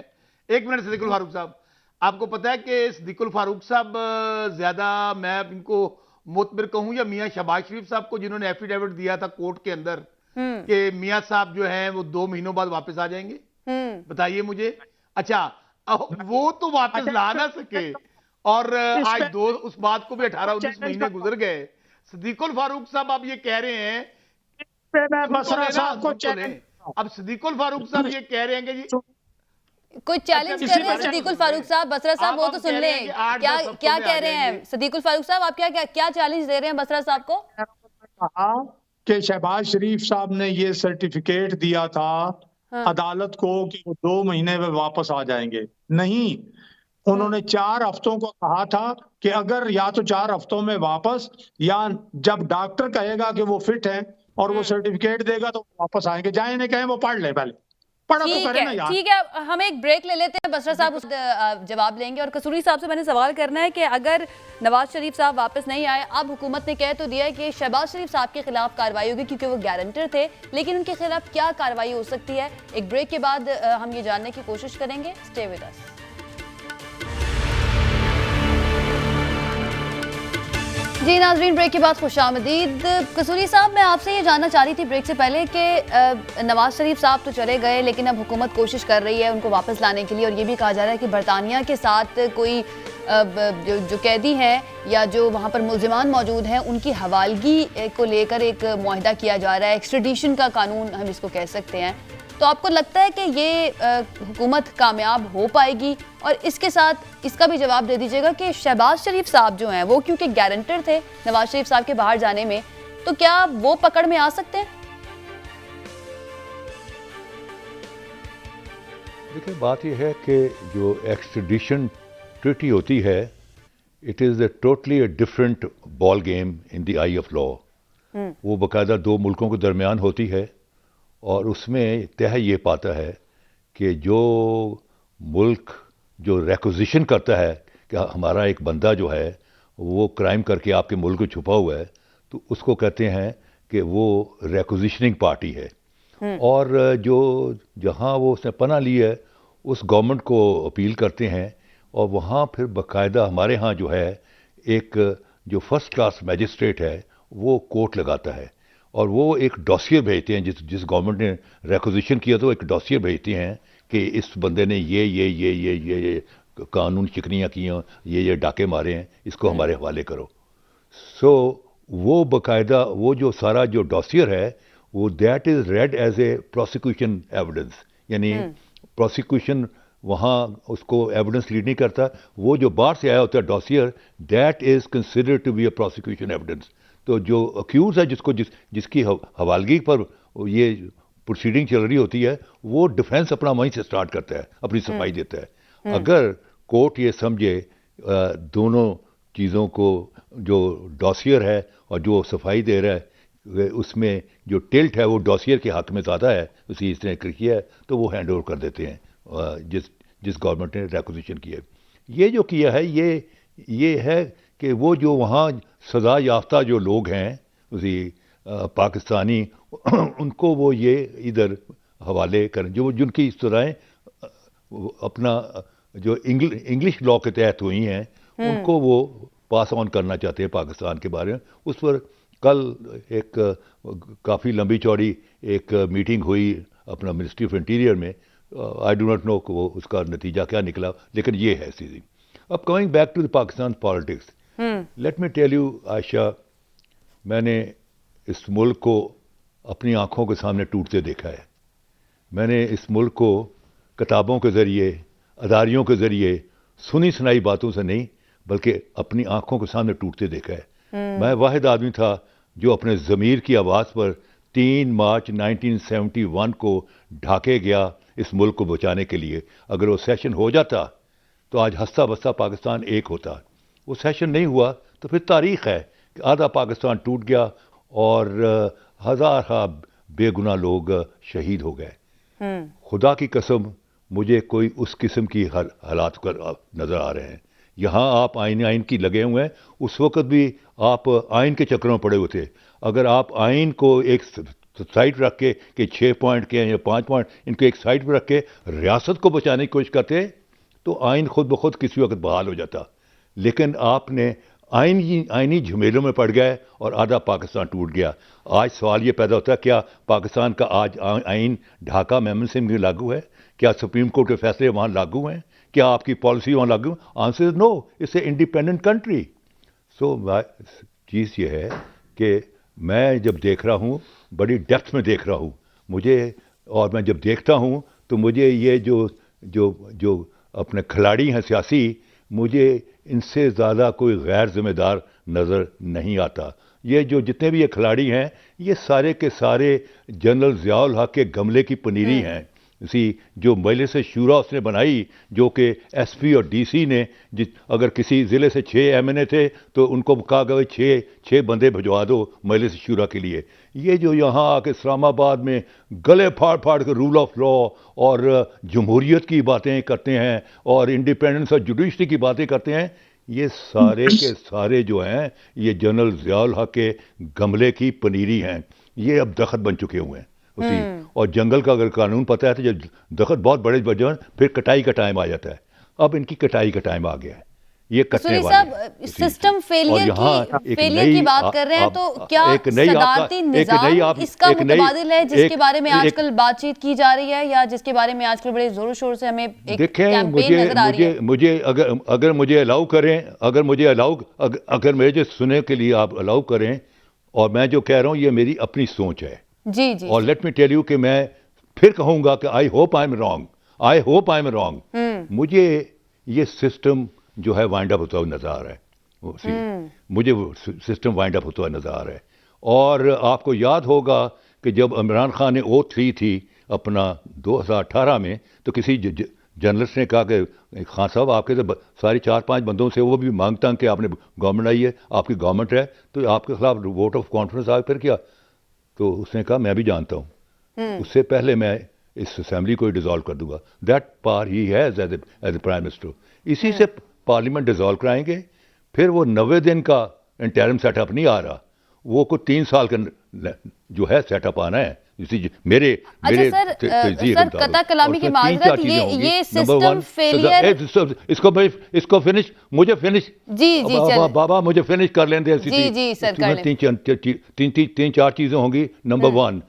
1 मिनट सदीकुल फारूक साहब, आपको पता है कि सदीकुल फारूक साहब ज्यादा, मैं इनको मोतबिर कहूं या मियां शहबाज शरीफ साहब को, जिन्होंने एफिडेविट दिया था कोर्ट के अंदर कि मियां साहब जो हैं वो 2 महीनों बाद वापस आ जाएंगे, बताइए मुझे। अच्छा, वो तो वापस ला ना सके, और आज उस बात को भी 18-19 महीने गुजर गए। सदीकुल फारूक साहब, आप ये कह रहे हैं पे मैं सुन तो बसरा लेना, साहब को सुन तो ले। चैलेंज, अब सिद्दीकुल फारूक साहब ये कह रहे हैं कि जी कोई चैलेंज इसी कर रहे हैं पर सिद्दीकुल फारूक साहब? बसरा साहब आप वो हम तो सुन कह रहे हैं लें, कि 8-10 क्या हफ्तों क्या में कह आ रहे हैं जाएंगे। सिद्दीकुल फारूक साहब? आप क्या क्या क्या चैलेंज दे रहे हैं बसरा साहब को? कहा कि शहबाज शरीफ साहब ने ये सर्टिफिकेट दिया था हाँ। अदालत को कि वो 2 महीने में वापस आ जाएंगे। नहीं, उन्होंने 4 हफ्तों को कहा था कि अगर या तो 4 हफ्तों में वापस, या जब डॉक्टर कहेगा कि वो फिट है और वो सर्टिफिकेट देगा तो वापस आएंगे। जाए नहीं कहें, वो पढ़ ले, पहले पढ़ा तो ठीक करें ना है, यार। ठीक है, हम एक ब्रेक ले लेते हैं। बसरा साहब जवाब लेंगे। और कसूरी साहब से मैंने सवाल करना है कि अगर नवाज शरीफ साहब वापस नहीं आए, अब हुकूमत ने कह तो दिया है कि शहबाज शरीफ साहब के खिलाफ कार्रवाई होगी क्योंकि वो गारंटर थे, लेकिन उनके खिलाफ क्या कार्रवाई हो सकती है? एक ब्रेक के बाद हम ये जानने की कोशिश करेंगे। Stay with us. जी नाजरीन, ब्रेक के बाद खुशामदीद। कसूरी साहब, मैं आपसे ये जानना चाह रही थी ब्रेक से पहले कि नवाज शरीफ साहब तो चले गए, लेकिन अब हुकूमत कोशिश कर रही है उनको वापस लाने के लिए, और ये भी कहा जा रहा है कि बरतानिया के साथ कोई जो कैदी हैं या जो वहाँ पर मुल्जिमान मौजूद हैं उनकी हवालगी को लेकर एक मुआहिदा किया जा रहा है, एक्सट्रेडिशन का कानून हम इसको कह सकते हैं। तो आपको लगता है कि ये हुकूमत कामयाब हो पाएगी? और इसके साथ इसका भी जवाब दे दीजिएगा कि शहबाज शरीफ साहब जो हैं वो क्योंकि गारंटर थे नवाज शरीफ साहब के बाहर जाने में, तो क्या वो पकड़ में आ सकते हैं? देखिए, बात यह है कि जो एक्सट्रेडिशन ट्रीटी होती है, it is totally different ball game in the I of law. वो बाकायदा 2 मुल्कों के दरमियान होती है, और उसमें तय ये पाता है कि जो मुल्क जो रिक्विजिशन करता है कि हमारा एक बंदा जो है वो क्राइम करके आपके मुल्क में छुपा हुआ है, तो उसको कहते हैं कि वो रिक्विजिशनिंग पार्टी है। और जो जहाँ वो उसने पनाह ली है उस गवर्नमेंट को अपील करते हैं, और वहाँ फिर बाकायदा हमारे यहाँ जो है एक जो फर्स्ट क्लास मैजिस्ट्रेट है वो कोर्ट लगाता है, और वो एक डॉसियर भेजते हैं। जिस गवर्नमेंट ने रिक्विजिशन किया तो एक डॉसियर भेजते हैं कि इस बंदे ने ये कानून शिकनियाँ की हैं, ये डाके मारे हैं, इसको हमारे हवाले करो। सो वो बाकायदा वो जो सारा जो डॉसियर है वो that is read as a prosecution evidence, यानी प्रोसिक्यूशन वहाँ उसको एविडेंस लीड नहीं करता। वो जो बाहर से आया होता है dossier, that is considered to be a prosecution evidence. तो जो अक्यूज है जिसकी हवालगी पर ये प्रोसीडिंग चल रही होती है, वो डिफेंस अपना वहीं से स्टार्ट करता है, अपनी सफाई देता है। अगर कोर्ट ये समझे दोनों चीज़ों को, जो डॉसियर है और जो सफाई दे रहा है, उसमें जो टिल्ट है वो डॉसियर के हक में ज़्यादा है, उसी इसने किया है, तो वो हैंड ओवर कर देते हैं जिस गवर्नमेंट ने रिक्विजिशन किया है। ये जो किया है ये है कि वो जो वहाँ सज़ा याफ्ता जो लोग हैं उसी पाकिस्तानी उनको वो ये इधर हवाले करें, जो जिनकी सज़ाएँ अपना जो इंग्लिश लॉ के तहत हुई हैं उनको वो पास ऑन करना चाहते हैं पाकिस्तान के बारे में। उस पर कल एक काफ़ी लंबी चौड़ी एक मीटिंग हुई अपना मिनिस्ट्री ऑफ इंटीरियर में। आई डू नॉट नो कि वो उसका नतीजा क्या निकला, लेकिन ये है सीधी। अब coming back to the Pakistan politics, let me tell you Ayesha, मैंने इस मुल्क को अपनी आंखों के सामने टूटते देखा है। मैंने इस मुल्क को किताबों के ज़रिए, अदारियों के ज़रिए, सुनी सुनाई बातों से नहीं बल्कि अपनी आंखों के सामने टूटते देखा है। मैं वाहिद आदमी था जो अपने ज़मीर की आवाज़ पर 3 मार्च 1971 को ढाके गया इस मुल्क को बचाने के लिए। अगर वो सेशन हो जाता तो आज हंसता बसता पाकिस्तान एक होता। वो सेशन नहीं हुआ तो फिर तारीख है कि आधा पाकिस्तान टूट गया और हज़ार बेगुनाह लोग शहीद हो गए। खुदा की कसम मुझे कोई उस किस्म की हालात कर नज़र आ रहे हैं। यहाँ आप आइन की लगे हुए हैं, उस वक़्त भी आप आइन के चक्कर में पड़े हुए थे। अगर आप आइन को एक साइड रख के 6 पॉइंट के या 5 पॉइंट इनको एक साइड पर रख के रियासत को बचाने की कोशिश करते तो आइन खुद ब खुद किसी वक्त बहाल हो जाता। लेकिन आपने आइनी झमेलों में पड़ गए और आधा पाकिस्तान टूट गया। आज सवाल ये पैदा होता है, क्या पाकिस्तान का आज आइन ढाका मेमोरेंडम में लागू है? क्या सुप्रीम कोर्ट के फैसले वहाँ लागू हैं? क्या आपकी पॉलिसी वहाँ लागू? Answer is no, it's a independent country. So चीज़ ये है कि मैं जब देख रहा हूँ बड़ी डेप्थ में देख रहा हूँ मुझे, और मैं जब देखता हूँ तो मुझे ये जो जो जो अपने खिलाड़ी हैं सियासी, मुझे इनसे ज़्यादा कोई गैर जिम्मेदार नज़र नहीं आता। ये जो जितने भी ये खिलाड़ी हैं ये सारे के सारे जनरल ज़ियाउल हक के गमले की पनीरी हैं। इसी जो मजलिस शूरा उसने बनाई, जो कि एसपी और डीसी ने अगर किसी ज़िले से 6 एमएनए थे तो उनको कहा गया 6 बंदे भिजवा दो मजलिस शूरा के लिए। ये जो यहाँ आके इस्लामाबाद में गले फाड़ फाड़ के रूल ऑफ लॉ और जमहूरियत की बातें करते हैं और इंडिपेंडेंस और जुडिशरी की बातें करते हैं, ये सारे के सारे जो हैं ये जनरल ज़ियाउल हक के गमले की पनीरी हैं। ये अब दखत बन चुके हुए हैं उसी। और जंगल का अगर कानून पता है तो जब दखत बहुत बड़े बन जाए फिर कटाई का टाइम आ जाता है। अब इनकी कटाई का टाइम आ गया है, ये कटने वाले साहब सिस्टम फेलियर की बात कर रहे हैं, तो क्या सदारती निजाम इसका मुतबादिल है जिसके बारे में आजकल बातचीत की जा रही है, या जिसके बारे में आजकल बड़े जोरों शोर से हमें एक कैंपेन नजर आ रही है? मुझे अगर मुझे अलाउ करें, अगर मुझे सुनने के लिए आप अलाउ करें, और मैं जो कह रहा हूँ ये मेरी अपनी सोच है जी जी, और लेट मी टेल यू कि मैं फिर कहूंगा कि I hope I am wrong. मुझे ये सिस्टम जो है वाइंड अप होता हुआ नजर आ रहा है मुझे वो सिस्टम वाइंड अप होता हुआ नजर आ रहा है। और आपको याद होगा कि जब इमरान खान ने ओथ ली थी अपना 2018 में, तो किसी जर्नलिस्ट ने कहा कि खान साहब आपके तो सारे 4-5 बंदों से वो भी मांगता कि आपने गवर्नमेंट आई है, आपकी गवर्नमेंट है, तो आपके खिलाफ वोट ऑफ कॉन्फिडेंस आया, फिर क्या? तो उसने कहा मैं भी जानता हूँ, उससे पहले मैं इस असेंबली को ही डिसॉल्व कर दूंगा। That power he has as a prime minister. इसी से पार्लियामेंट डिसॉल्व कराएंगे, फिर वो 90 दिन का इंटरिम सेटअप नहीं आ रहा, वो को 3 साल का जो है सेटअप आना है। मेरे सर कता कलामी की माजरत, ये सिस्टम फेलियर, इसको फिनिश मुझे फिनिश जी बाबा मुझे फिनिश कर लें दे। जी सर, 3-4 चीजें होंगी। नंबर 1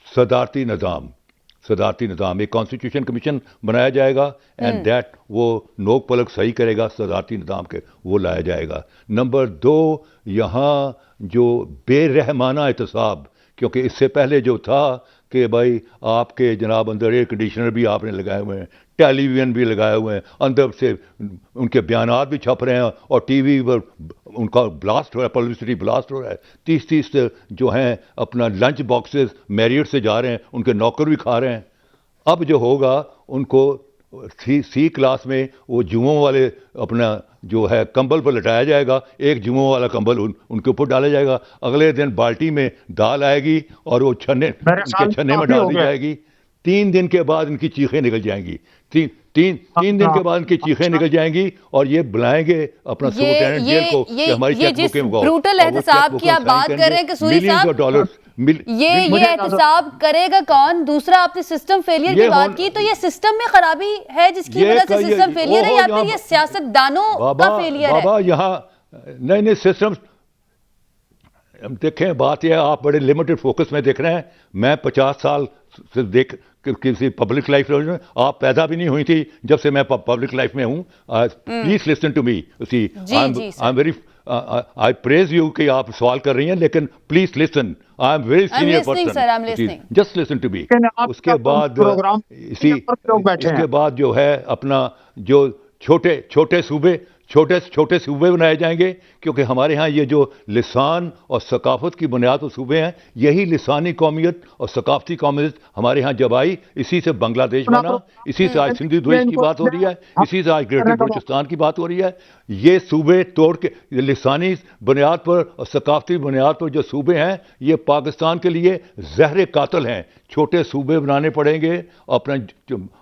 सदारती निज़ाम, एक कॉन्स्टिट्यूशन कमीशन बनाया जाएगा एंड दैट वो नोक पलक सही करेगा सदारती निज़ाम के, वो लाया जाएगा। नंबर 2 यहाँ जो बेरहमाना एहतसाब, क्योंकि इससे पहले जो था कि भाई आपके जनाब अंदर एयर कंडीशनर भी आपने लगाए हुए हैं, टेलीविज़न भी लगाए हुए हैं, अंदर से उनके बयानात भी छप रहे हैं और टीवी पर उनका ब्लास्ट हो रहा है, पब्लिसिटी ब्लास्ट हो रहा है। 30 जो हैं अपना लंच बॉक्सेस मैरियट से जा रहे हैं, उनके नौकर भी खा रहे हैं। अब जो होगा उनको सी क्लास में वो जुओं वाले अपना जो है कंबल पर लटाया जाएगा, एक जुओं वाला कंबल उनके ऊपर डाला जाएगा। अगले दिन बाल्टी में दाल आएगी और वो उनके छन्ने में डाल दी जाएगी। 3 दिन के बाद इनकी चीखें निकल जाएंगी, तीन दिन के बाद इनकी चीखें निकल जाएंगी और ये बुलाएंगे अपना सुपरिटेंडेंट जेल को कि हमारी चेकबुक के मुकाबले। ब्रूटल एहतसाब की आप बात कर रहे हैं कसूरी साहब, ये एहतसाब करेगा कौन? दूसरा आपने सिस्टम फेलियर की बात की, तो ये सिस्टम में खराबी है जिसकी वजह से सिस्टम फेलियर है, या फिर ये सियासतदानों का फेलियर है? बाबा यहाँ नहीं सिस्टम देखें, बात यह आप बड़े लिमिटेड फोकस में देख रहे हैं। मैं 50 साल से देख किसी पब्लिक लाइफ में, आप पैदा भी नहीं हुई थी जब से मैं पब्लिक लाइफ में हूँ। Please listen to me, I am very I praise you कि आप सवाल कर रही हैं, लेकिन please listen, I am very senior person, just listen to me. उसके बाद जो है अपना जो छोटे सूबे बनाए जाएंगे, क्योंकि हमारे यहाँ ये जो लिसान और सकाफत की बुनियाद पर सूबे हैं, यही लिसानी कौमियत और सकाफती कौमियत हमारे यहाँ जब आई, इसी से बांग्लादेश बना, इसी से आज सिंधु द्वीप की बात हो रही है, इसी से आज ग्रेटर बलूचिस्तान की बात हो रही है। ये सूबे तोड़ के लिसानी बुनियाद पर और सकाफती बुनियाद पर जो सूबे हैं, ये पाकिस्तान के लिए जहर कातिल हैं। छोटे सूबे बनाने पड़ेंगे अपना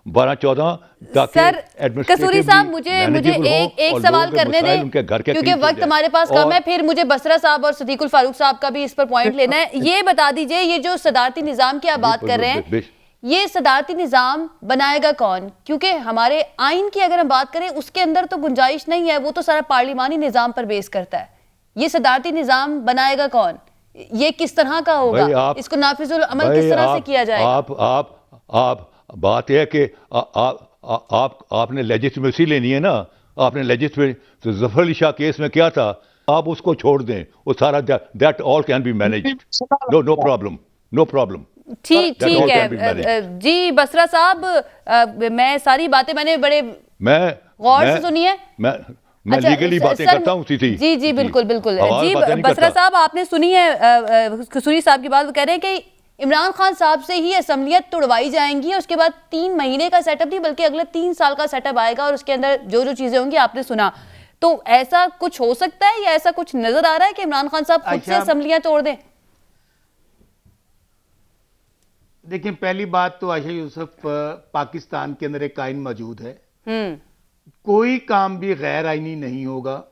12-14, ताकि कसूरी साहब मुझे एक सवाल करने दें, क्योंकि वक्त हमारे पास कम है, फिर मुझे बसरा साहब और सदीकुल फारूक साहब का भी इस पर पॉइंट लेना है। ये बता दीजिए, ये जो सदारती निजाम की आप बात कर रहे हैं, ये सदारती निजाम बनाएगा कौन? क्योंकि हमारे आइन की अगर हम बात करें उसके अंदर तो गुंजाइश नहीं है, वो तो सारा पार्लिमानी निजाम पर बेस करता है। ये सदारती निजाम बनाएगा कौन? ये किस तरह का होगा? इसको नाफिजुल अमल किस तरह से किया जाएगा? आप बात यह है कि आपने लेजिटिमेसी लेनी है ना। आपने लेजिटिमेसी, तो जफर अली शाह केस में क्या था आप उसको छोड़ दें, वो सारा that all can be managed, no problem, no problem. ठीक That all can be है managed. जी बसरा साहब, मैं सारी बातें मैंने बड़े गौर से सुनी है। मैं अच्छा, लीगली बातें सर, करता हूँ सीधी। जी जी बिल्कुल बिल्कुल हवाला जी। बातें नहीं बसरा करता। साहब आपने सुनी है कसूरी साहब की बात, वो कह रहे हैं कि इमरान खान साहब से ही असम्बलियां तोड़वाई जाएंगी, उसके बाद 3 महीने का सेटअप नहीं बल्कि अगले 3 साल का सेटअप आएगा और उसके अंदर जो जो चीजें होंगी आपने सुना। तो ऐसा कुछ हो सकता है या ऐसा कुछ नजर आ रहा है कि इमरान खान साहब खुद से असम्बलियां तोड़ दें? देखिए, पहली बात तो आयशा यूसुफ, पाकिस्तान के अंदर एक आइन मौजूद है, कोई काम भी गैर आइनी नहीं होगा।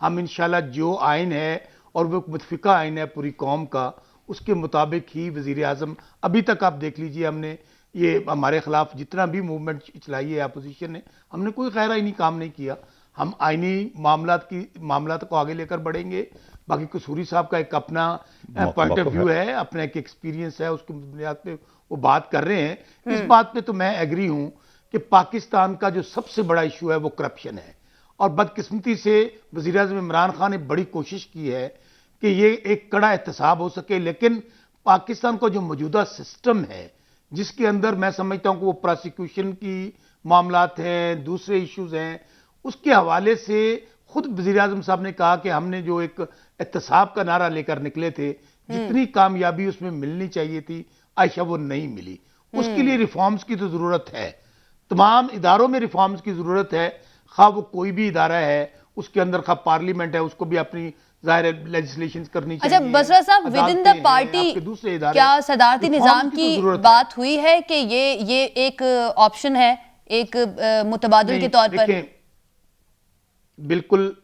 हम इंशाल्लाह जो आइन है और वो मुतफिका आइन है पूरी कौम का, उसके मुताबिक ही वजीर आजम, अभी तक आप देख लीजिए हमने ये हमारे खिलाफ जितना भी मूवमेंट चलाई है अपोजिशन ने, हमने कोई गैर आइनी काम नहीं किया। हम आइनी मामलात को आगे लेकर बढ़ेंगे। बाकी कसूरी साहब का एक अपना पॉइंट ऑफ व्यू है, अपना एक एक्सपीरियंस है, उसकी बुनियाद पे वो बात कर रहे हैं। इस बात पे तो मैं एग्री हूं कि पाकिस्तान का जो सबसे बड़ा इशू है वो करप्शन है, और बदकिस्मती से वज़ीर आज़म इमरान खान ने बड़ी कोशिश की है कि ये एक कड़ा एहतसाब हो सके, लेकिन पाकिस्तान का जो मौजूदा सिस्टम है जिसके अंदर मैं समझता हूं कि वो प्रोसिक्यूशन की मामलात हैं, दूसरे इश्यूज हैं, उसके हवाले से खुद वज़ीर आज़म साहब ने कहा कि हमने जो एक एहतसाब का नारा लेकर निकले थे, जितनी कामयाबी उसमें मिलनी चाहिए थी आयशा वो नहीं मिली। उसके लिए रिफॉर्म्स की तो जरूरत है, तमाम इदारों में रिफॉर्म्स की जरूरत है, खा वो कोई भी इदारा है, उसके अंदर खा पार्लियामेंट है, उसको भी अपनी जाहिर लेजिस्लेशन करनी चाहिए। अच्छा बसरा साहब, विद इन द पार्टी क्या सदारती निजाम की बात हुई है कि ये एक ऑप्शन है, एक मुतबादिल के तौर पर? बिल्कुल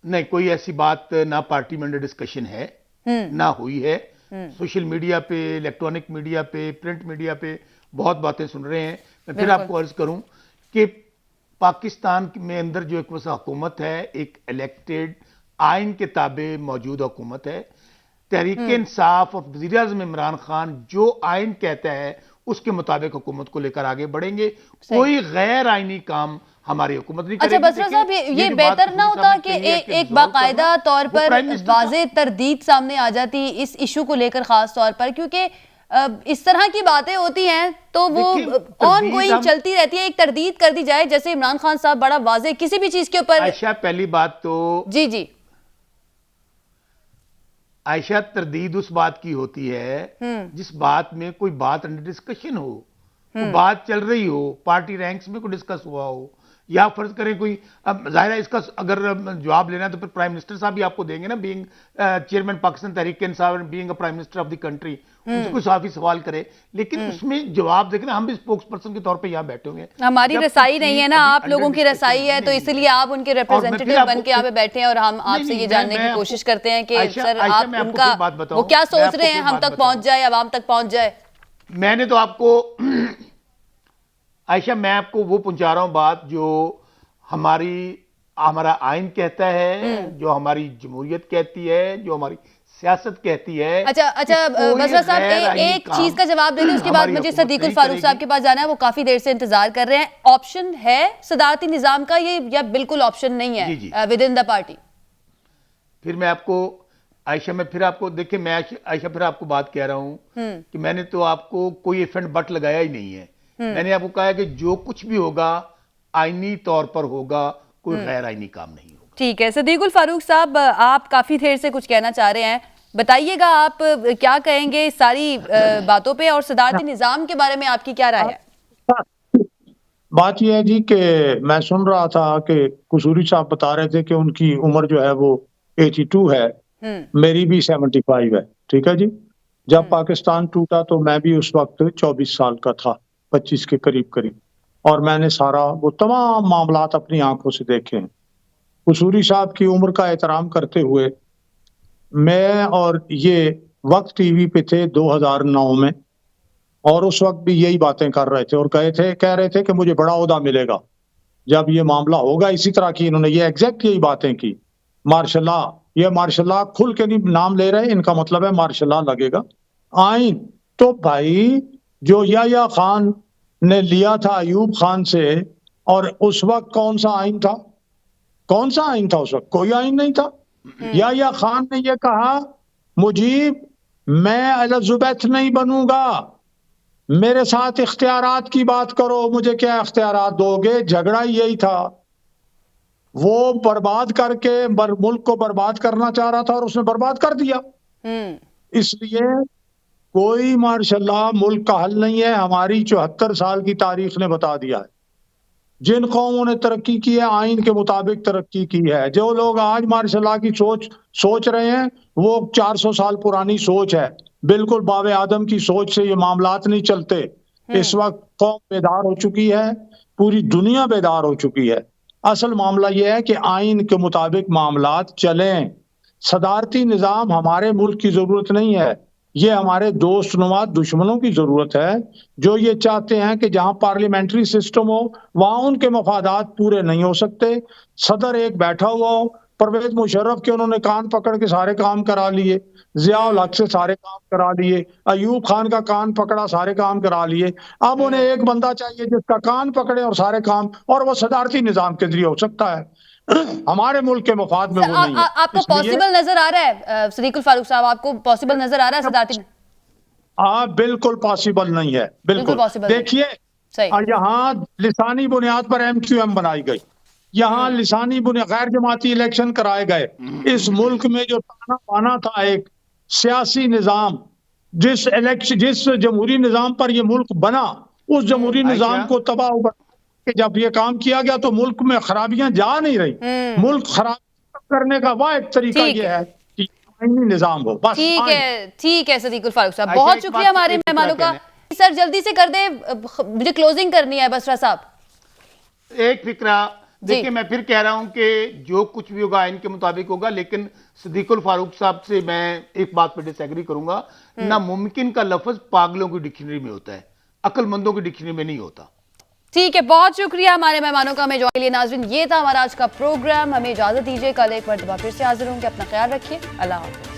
नहीं, कोई ऐसी बात ना पार्टी में अंडर डिस्कशन है ना हुई है। सोशल मीडिया पे, इलेक्ट्रॉनिक मीडिया पे, प्रिंट मीडिया पे बहुत बातें सुन रहे हैं। मैं फिर आपको अर्ज करूं कि पाकिस्तान में अंदर जो एक वैसा हुकूमत है, एक इलेक्टेड आइन के ताबे मौजूद हुकूमत है। तहरीक इंसाफ और वज़ीर आज़म इमरान खान जो आइन कहता है उसके मुताबिक हुकूमत को लेकर आगे बढ़ेंगे। कोई गैर आइनी काम हमारी हुकूमत नहीं करेगी। अच्छा बसरा साहब, ये बेहतर ना होता कि एक बाकायदा तौर पर वाज़ेह तरदीद सामने आ जाती इस इशू को लेकर, खास तौर पर क्योंकि इस तरह की बातें होती हैं तो वो ऑन गोइंग चलती रहती है, एक तरदीद कर दी जाए जैसे इमरान खान साहब बड़ा वाज़ेह किसी भी चीज के ऊपर। आयशा, पहली बात तो जी जी आयशा, तरदीद उस बात की होती है जिस बात में कोई बात अंडर डिस्कशन हो, वो बात चल रही हो, पार्टी रैंक्स में कोई डिस्कस हुआ हो, या फर्ज करें कोई, अब जाहिर है इसका अगर जवाब लेना है तो फिर प्राइम मिनिस्टर साहब भी आपको देंगे ना, being chairman Pakistan Tehreek Insaf, being a prime minister of the country, उनको साफ ही सवाल करे, लेकिन उसमें जवाब देखें ना, हम भी स्पोक्स पर्सन के तौर पे यहाँ बैठे होंगे। हमारी रसाई नहीं है ना, आप लोगों की रसाई है, तो इसलिए आप उनके रिप्रेजेंटेटिव बन के यहाँ पे बैठे हैं और हम आपसे ये जानने की कोशिश करते हैं कि सर आप उनका वो क्या सोच रहे हैं, हम तक पहुंच जाए, आवाम तक पहुंच जाए। मैंने तो आपको आयशा, मैं आपको वो पहुंचा रहा हूं बात जो हमारा आइन कहता है, जो हमारी जमहूरियत कहती है, जो हमारी सियासत कहती है। अच्छा बसरा साहब, एक चीज का जवाब दे दें, उसके बाद मुझे सदीकुल फारूक साहब के पास जाना है, वो काफी देर से इंतजार कर रहे हैं। ऑप्शन है सदारती निजाम का ये, या बिल्कुल ऑप्शन नहीं है विद इन द पार्टी? फिर मैं आपको आयशा, मैं फिर आपको देखिए, मैं आयशा फिर आपको बात कह रहा हूं कि मैंने तो आपको कोई इफ एंड बट लगाया ही नहीं है। मैंने आपको कहा है कि जो कुछ भी होगा आईनी तौर पर होगा, कोई गैर आईनी काम नहीं होगा। ठीक है सदीकुल फारूक साहब, आप काफी देर से कुछ कहना चाह रहे हैं, बताइएगा आप क्या कहेंगे इस सारी बातों पे, और सदारती निजाम के बारे में आपकी क्या राय है? बात यह है जी कि मैं सुन रहा था कि कसूरी साहब बता रहे थे कि उनकी उम्र जो है वो 82 है, मेरी भी 75 है, ठीक है जी। जब पाकिस्तान टूटा तो मैं भी उस वक्त 24 साल का था, 25 के करीब, और मैंने सारा वो तमाम मामलात अपनी आंखों से देखे हैं। कसूरी साहब की उम्र का एहतराम करते हुए मैं और ये वक्त टीवी पे थे 2009 में, और उस वक्त भी यही बातें कर रहे थे और कह रहे थे कि मुझे बड़ा ओहदा मिलेगा जब ये मामला होगा। इसी तरह की इन्होंने ये एग्जैक्ट यही बातें की। मार्शल्लाह, ये मार्शल्लाह खुल के नहीं नाम ले रहे, इनका मतलब है मार्शल्लाह लगेगा। आइन तो भाई जो याह्या खान ने लिया था अयूब खान से, और उस वक्त कौन सा आइन था? कौन सा आइन था उस वक्त? कोई आइन नहीं था। या खान ने ये कहा, मुजीब मैं एलिजाबेथ नहीं बनूंगा, मेरे साथ इख्तियारात की बात करो, मुझे क्या इख्तियारात दोगे? झगड़ा ही यही था। वो बर्बाद करके मुल्क को बर्बाद करना चाह रहा था और उसने बर्बाद कर दिया। इसलिए कोई माशाल्लाह मुल्क का हल नहीं है। हमारी 74 साल की तारीख ने बता दिया है। जिन कौमों ने तरक्की की है, आइन के मुताबिक तरक्की की है। जो लोग आज माशाल्लाह की सोच रहे हैं, वो 400 साल पुरानी सोच है। बिल्कुल बाबे आदम की सोच से ये मामलात नहीं चलते। इस वक्त कौम बेदार हो चुकी है, पूरी दुनिया बेदार हो चुकी है। असल मामला यह है कि आइन के मुताबिक मामलात चलें। सदारती निज़ाम हमारे मुल्क की जरूरत नहीं है, ये हमारे दोस्तनुमा दुश्मनों की जरूरत है, जो ये चाहते हैं कि जहां पार्लियामेंट्री सिस्टम हो वहां उनके मफादात पूरे नहीं हो सकते। सदर एक बैठा हुआ हो, परवेज मुशर्रफ के उन्होंने कान पकड़ के सारे काम करा लिए, जियाउल हक से सारे काम करा लिए, अयूब खान का कान पकड़ा, सारे काम करा लिए। अब उन्हें एक बंदा चाहिए जिसका कान पकड़े और सारे काम, और वो सदारती निजाम के जरिए हो सकता है। हमारे मुल्क के मफाद में वो नहीं है। आपको पॉसिबल नजर आ रहा है सदीकुल फारूक साहब, आपको पॉसिबल नजर आ रहा है सदारती? बिल्कुल पॉसिबल नहीं है, बिल्कुल पॉसिबल देखिए, यहाँ लिसानी बुनियाद पर MQM बनाई गई, यहाँ लिसानी बुनियाद गैर जमाती इलेक्शन कराए गए। इस मुल्क में जो ताना बाना था एक सियासी निजाम, जिस जमहूरी निजाम पर यह मुल्क बना, उस जमहूरी निजाम को तबाह कि जब ये काम किया गया तो मुल्क में खराबियां जा नहीं रही। मुल्क खराब करने का वह एक तरीका ये है कि आईनी निजाम हो, बस। ठीक है सदीकुल फारूक साहब, बहुत शुक्रिया हमारे मेहमानों का। सर जल्दी से कर दे, मुझे क्लोजिंग करनी है बसरा साहब। एक फिक्रा, देखिए मैं फिर कह रहा हूं कि जो कुछ भी होगा आइन के मुताबिक होगा, लेकिन सदीकुल फारूक साहब से मैं एक बात पर डिसएग्री करूंगा। नामुमकिन का लफ्ज पागलों की डिक्शनरी में होता है, अक्लमंदों की डिक्शनरी में नहीं होता। ठीक है, बहुत शुक्रिया हमारे मेहमानों का हमें ज्वाइन के लिए। नाज़रीन, ये था हमारा आज का प्रोग्राम, हमें इजाजत दीजिए, कल एक मरतबा फिर से हाजिर होंगे। अपना ख्याल रखिए, अल्लाह हाफ़िज़।